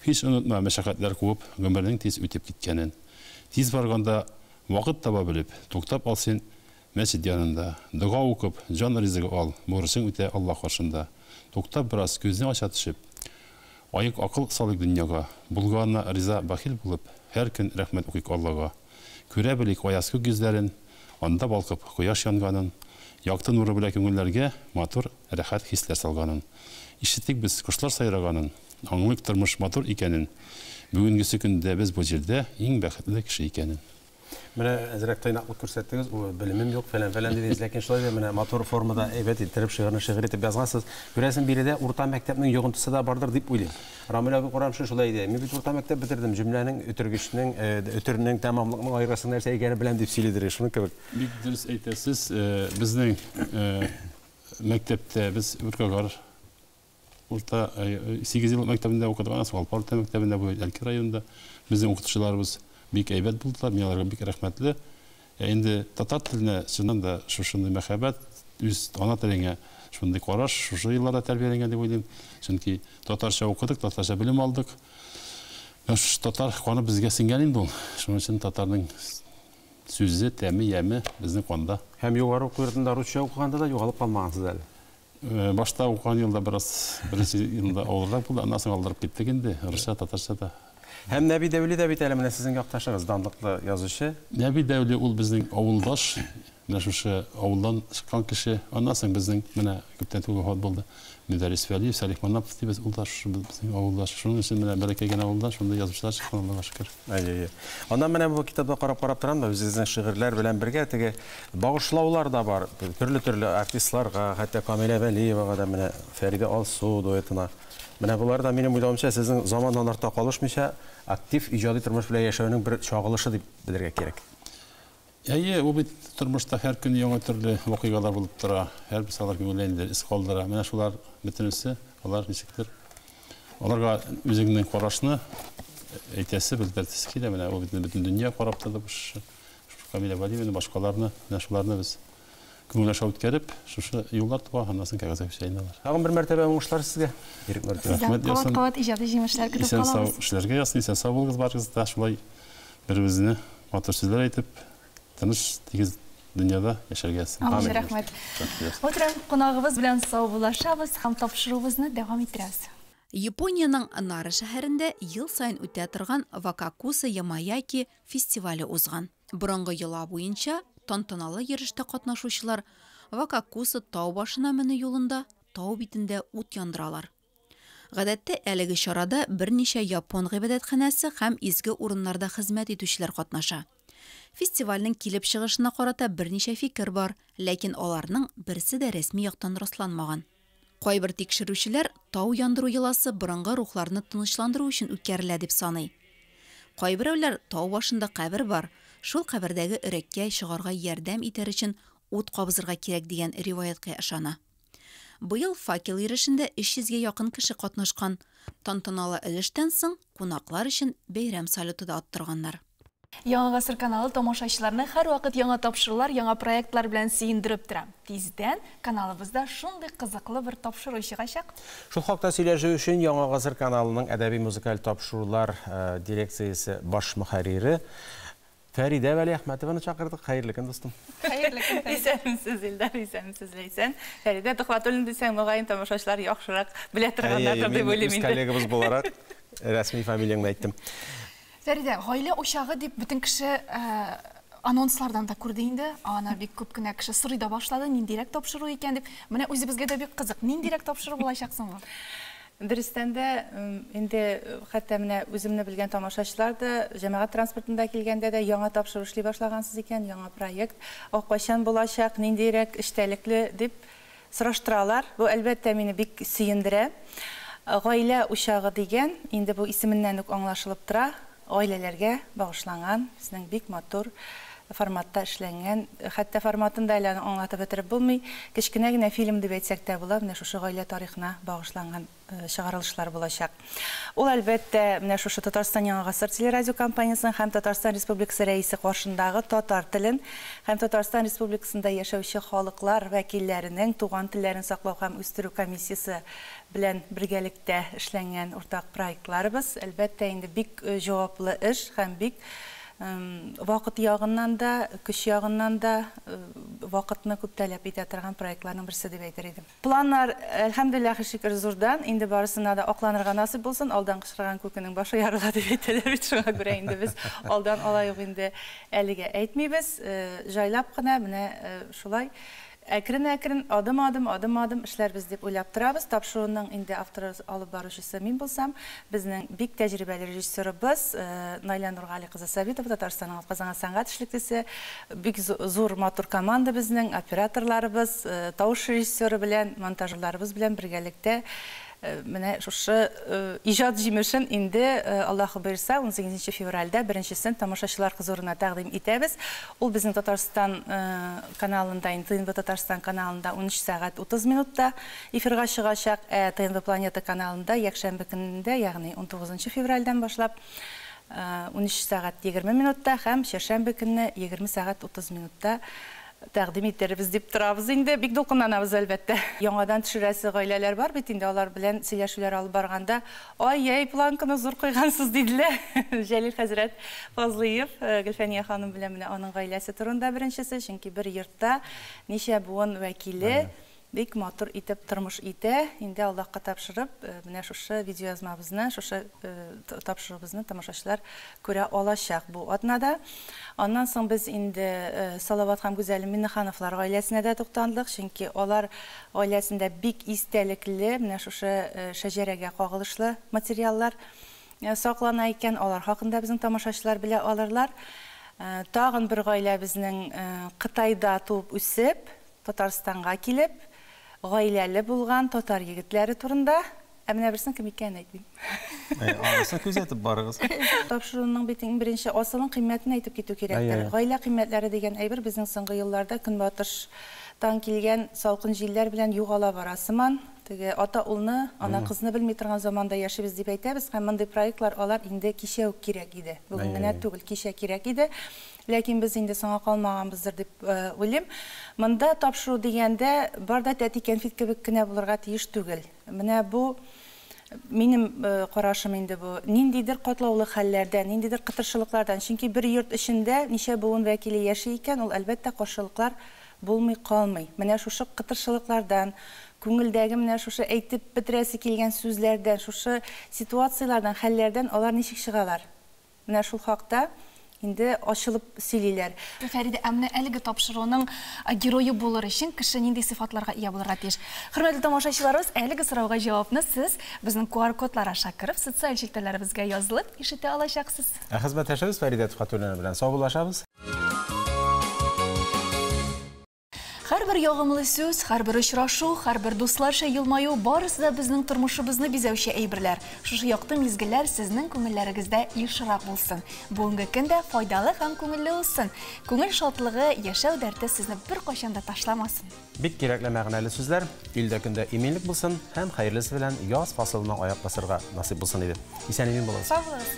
Һич онытма мәшәкатьләр куып, гомернең тиз үтеп киткәнен. Тиз барганда вакыт таба белеп, туктап алсын мәчет янында. Дуга укып, җан ризыгы ал, бурычың үтә Аллаһ каршында. Туктап бераз күзне ача төшеп, аяк акыл салык дөньяга, булганына риза бахил булып, һәр көн рәхмәт укыйк Аллага. Күрә белик аяз күк йөзләрен, анда балкып кояш янганын, якты нуры белән күңелләргә матур рәхәт хисләр салганын. Ишеттек без кошлар сайраганын, аңлык тормыш матур икәнен. Бүгенгесе көндә без бу җирдә иң бәхетле кеше икәнен. Менә әзрәк тыйнаклык күрсәттегез, белемем юк, фәлән дидегез, ләкин шулай да менә матур формада әйбәт иттереп шигырьне шигырь итеп язгансыз. Күрәсен биредә урта мәктәпнең йогынтысы да бардыр дип уйлыйм. Рамил абый Курамшы шулай диде. Мин бит урта мәктәп бетердем, җөмләнең үтергечнең, өтернең тәмамлыкның айгасы нәрсә икәне белән дип сөйлидер, шуны кебек. Бик дөрес әйтәсез, безнең мәктәптә без Үркәгар урта 8 ел мәктәбендә укыдык, Алпар мәктәбендә бу Әлки районында безнең укытучыларыбыз бик әйбәт булдылар, мин аларга бик рәхмәтле. Инде татар теленә чыннан да шушындай мәхәббәт, үз ана теленә шундый караш, шушы елларда тәрбияләнгән дип уйлыйм. Чөнки татарча укыдык, татарча белем алдык. Татар каны безгә сиңгән инде ул. Шуның өчен татарның сүзе, тәме, яме безнең канда. Һәм югары уку йортында русча укыганда да югалып калмагансыз әле. Башта укыган елда бераз беренче елда авыррак булды, аннан соң алдырып киттек инде. Русча, татарча да. Һәм Нәби Дәүли дә бит әле менә сезнең якташыгыз, данлыклы язучы. Нәби Дәүли ул безнең авылдаш, менә шушы авылдан чыккан кеше. Аннан соң безнең менә күптән түгел вафат булды. Мөдәррис Вәлиев, Салих Манапов дибез, ул да безнең авылдаш. Шуның өчен менә бәләкәй авылдан шундай язучылар чыккан, Аллага шөкер. Аннан менә бу китапта карап торам да, үзегезнең шигырьләр белән бергә теге багышлаулар да бар. Төрле артистларга, хәтта Камилә Вәлиевага да менә Фәридә Алсу дуэтына. Менә булар да минем уйлавымча сезнең заманнан артта калышмыйча актив иҗади тормыш белән яшәүнең бер чагылышы дип белергә кирәк. Әйе, ул бит тормышта һәр көн яңа төрле вакыйгалар булып тора. Һәр бер салар күңелендә ис калдыра. Менә шулар бөтенесе, алар ничектер? Аларга үзеңнең карашны әйтәсе, белдертәсе килә. Менә ул бөтен дөнья карап торды бу Камилә Вәлиевне, башкаларны, менә шуларны без күңел аша үткәреп, шушы юллар туа, аннан соң кәгазь Хөсәйновлар. Тагын бер мәртәбә уңышлар сезгә. Рәхмәт. Кават иҗади җимешләр көтеп калабыз. Исән сау эшләргә ясый, исән сау булыгыз барыгыз да, шулай бер-беребезне матур сүзләр әйтеп, тыныч, тигез дөньяда яшәргә ясый. Амин. Рәхмәт. Отран кунагыбыз белән саубулашабыз һәм тапшыруыбызны дәвам иттерәбез. Япониянең Нара шәһәрендә ел сайын үтә торган Вакакуса Ямаяки фестивале узган. Борынгы йола буенча тантаналы йөреш катнашучылар Вакакуса тау башына менү юлында тау битендә ут яндыралар. Гадәттә әлеге чарада берничә япон гыйбадәтханәсе һәм изге урыннарда хезмәт итүчеләр катнаша. Фестивальнең килеп чыгышына карата берничә фикер бар, ләкин аларның берсе дә рәсми яктан расланмаган. Кайбер тикшерүчеләр тау яндыру йоласы борынгы рухларны тынычландыру өчен үткәрелә дип саный. Кайберәүләр тау башында кабер бар, шул кабердәге өрәккә чыгарга ярдәм итәр өчен ут кабызырга кирәк дигән риваятка ышана. Быел факел йөрешендә 300-гә якын кеше катнашкан. Тантаналы өлештән соң кунаклар өчен бәйрәм салюты да аттырганнар. Яңа гасыр каналы тамашачыларны һәр вакыт яңа тапшырулар, яңа проектлар белән сөендереп тора. Тиздән каналыбызда шундый кызыклы бер тапшыру чыгачак. Шул хакта сөйләшү өчен Яңа гасыр каналының әдәби-музыкаль тапшырулар дирекциясе баш мөхәррире Фәридә Вәлиәхмәтованы чакырдык. Хәерле көн, достым. Хәерле көн. Исәнмесез, Илдар, исәнмесез, Ләйсән. Фәридә Төхвәтуллин дисәң, мөгаен тамашачылар яхшырак белә торганнар дип уйлыйм инде. Үз коллегабыз буларак рәсми фамилияңны әйттем. Фәридә, гаилә учагы дип бөтен кеше анонслардан да күрде инде. Ана бик күп кенә кеше сорый да башлады, ниндирәк тапшыру икән дип. Менә үзебезгә дә бик кызык. Ниндирәк тапшыру булачак соң бу? Дөрестән дә инде хәтта менә үземне белгән тамашачылар да җәмәгать транспортында килгәндә дә яңа тапшыру эшли башлагансыз икән, яңа проект. Кайчан булачак, ниндирәк эштәлекле дип сораштыралар. Бу әлбәттә мине бик сөендерә. Гаилә учагы дигән инде бу исеменнән үк аңлашылып тора. Гаиләләргә багышланган, безнең бик матур форматта эшләнгән, хәтта форматын да әле аңлатып бетереп булмый, кечкенә генә фильм дип әйтсәк тә була, менә шушы гаилә тарихына багышланган чыгарылышлар булачак. Ул әлбәттә менә шушы Татарстан Яңа гасыр телерадио компаниясының һәм Татарстан Республикасы рәисе каршындагы татар телен һәм Татарстан Республикасында яшәүче халыклар вәкилләренең туган телләрен саклау һәм үстерү комиссиясе белән бергәлектә эшләнгән уртак проектларыбыз. Әлбәттә инде бик җаваплы эш һәм бик Вакыт ягыннан да, көч ягыннан да вакытны күп таләп итә торган проектларның берсе дип әйтер идем. Планнар, әлхәмдүлилләһи шөкер, зурдан. Инде барысына да акланырга насыйп булсын. Алдан кычырган күкенең башы ярыла дип әйтәләр бит. Шуңа күрә инде без алдан алай инде әлегә әйтмибез. Жайлап кына менә шулай әкрен-әкрен, адым-адым эшләрбез дип уйлап торабыз. Тапшыруның инде авторы алып баручысы мин булсам, безнең бик тәҗрибәле режиссерыбыз Найля Нургали кызы Сабитова, Татарстанның Казан сәнгать эшлеклесе, бик зур матур команда безнең, операторларыбыз, тавыш режиссеры белән, монтажерларыбыз белән бергәлектә менә шушы иҗат җимешен инде Аллаһы бирсә 18 февральдә беренчесен тамашачылар хузурына тәкъдим итәбез. Ул безнең Татарстан каналында, ТНВ Татарстан каналында 13 сәгать 30 минутта эфирга чыгачак, ТНВ Планета каналында якшәмбе көнендә, ягъни 19 февральдән башлап 13 сәгать 20 минутта һәм чәршәмбе көнне 20 сәгать 30 минутта тәкъдим итәрбез дип торабыз. Инде бик дулкынланабыз әлбәттә. Яңадан төшерәсе гаиләләр бар бит, инде алар белән сөйләшүләр алып барганда, "Ай, планканы зур куйгансыз" диделәр. Җәлил хәзрәт Фазлыев, Гөлфәния ханым белән менә аның гаиләсе турында беренчесе, чөнки бер йортта ничә буын вәкиле бик матур итеп тормыш итә. Инде Аллаһка тапшырып, менә шушы видеоязмабызны, шушы тапшырыбызны тамашачылар күрә алачак бу атнада. Аннан соң без инде Салават һәм Гүзәл Миннехановлар гаиләсенә дә тукталдык, чөнки алар гаиләсендә бик истәлекле менә шушы шәҗәрәгә кагылышлы материаллар саклана икән. Алар хакында безнең тамашачылар белә алырлар. Тагын бер гаилә безнең Кытайда туып үсеп, Татарстанга килеп, гаиләле булган татар егетләре турында. Менә берсен кем икәнен әйтмим. Анысын күзәтеп барыгыз. Тапшыруның битен беренче асылын кыйммәтен әйтеп китү кирәктер. Гаилә кыйммәтләре дигән әйбер безнең соңгы елларда көнбатыштан килгән салкын җилләр белән югала бара сыман. Теге ата улны, ана кызны белми торган заманда яшибез дип әйтәбез. Һәм мондый проектлар алар инде кичә үк кирәк иде. Бүген генә түгел, кичә кирәк иде. Ләкин без инде соңга калмаганбыздыр дип уйлыйм. Монда тапшыру дигәндә барда тәти кәнфит кебек кенә булырга тиеш түгел. Менә бу минем карашым инде бу. Ниндидер катлаулы хәлләрдән, ниндидер кытыршылыклардан, чөнки бер йорт эчендә ничә буын вәкиле яши икән, ул әлбәттә каршылыклар булмый калмый. Менә шушы кытыршылыклардан, күңелдәге менә шушы әйтеп бетерәсе килгән сүзләрдән, шушы ситуациялардан, хәлләрдән алар ничек чыгалар? Менә шул хакта инде ачылып сөйлиләр. Фәридә, әмне әлеге тапшыруның геройы булыр өчен кеше нинди сыйфатларга ия булырга тиеш? Хөрмәтле тамашачыларыбыз, әлеге сорауга җавапны сез безнең QR кодлар аша киреп, социаль челтәрләребезгә язылып, ишетә алачаксыз. Хезмәттәшебез Фәридә Фатуллина белән саубуллашабыз. Һәрбер ягымлы сүз, һәрбер очрашу, һәрбер дусларча елмаю барысы да безнең тормышыбызны бизәүче әйберләр. Шушы якты мизгелләр сезнең күңелләрегездә ешрак булсын. Бүгенге көндә файдалы һәм күңелле булсын. Күңел шатлыгы, яшәү дәрте сезне бер кайчан да ташламасын. Бик кирәкле мәгънәле сүзләр. Илдә көндә иминлек булсын һәм хәерлесе белән яз фасылына аяк басырга насыйп булсын иде. Исән-имин булыгыз. Сау булыгыз.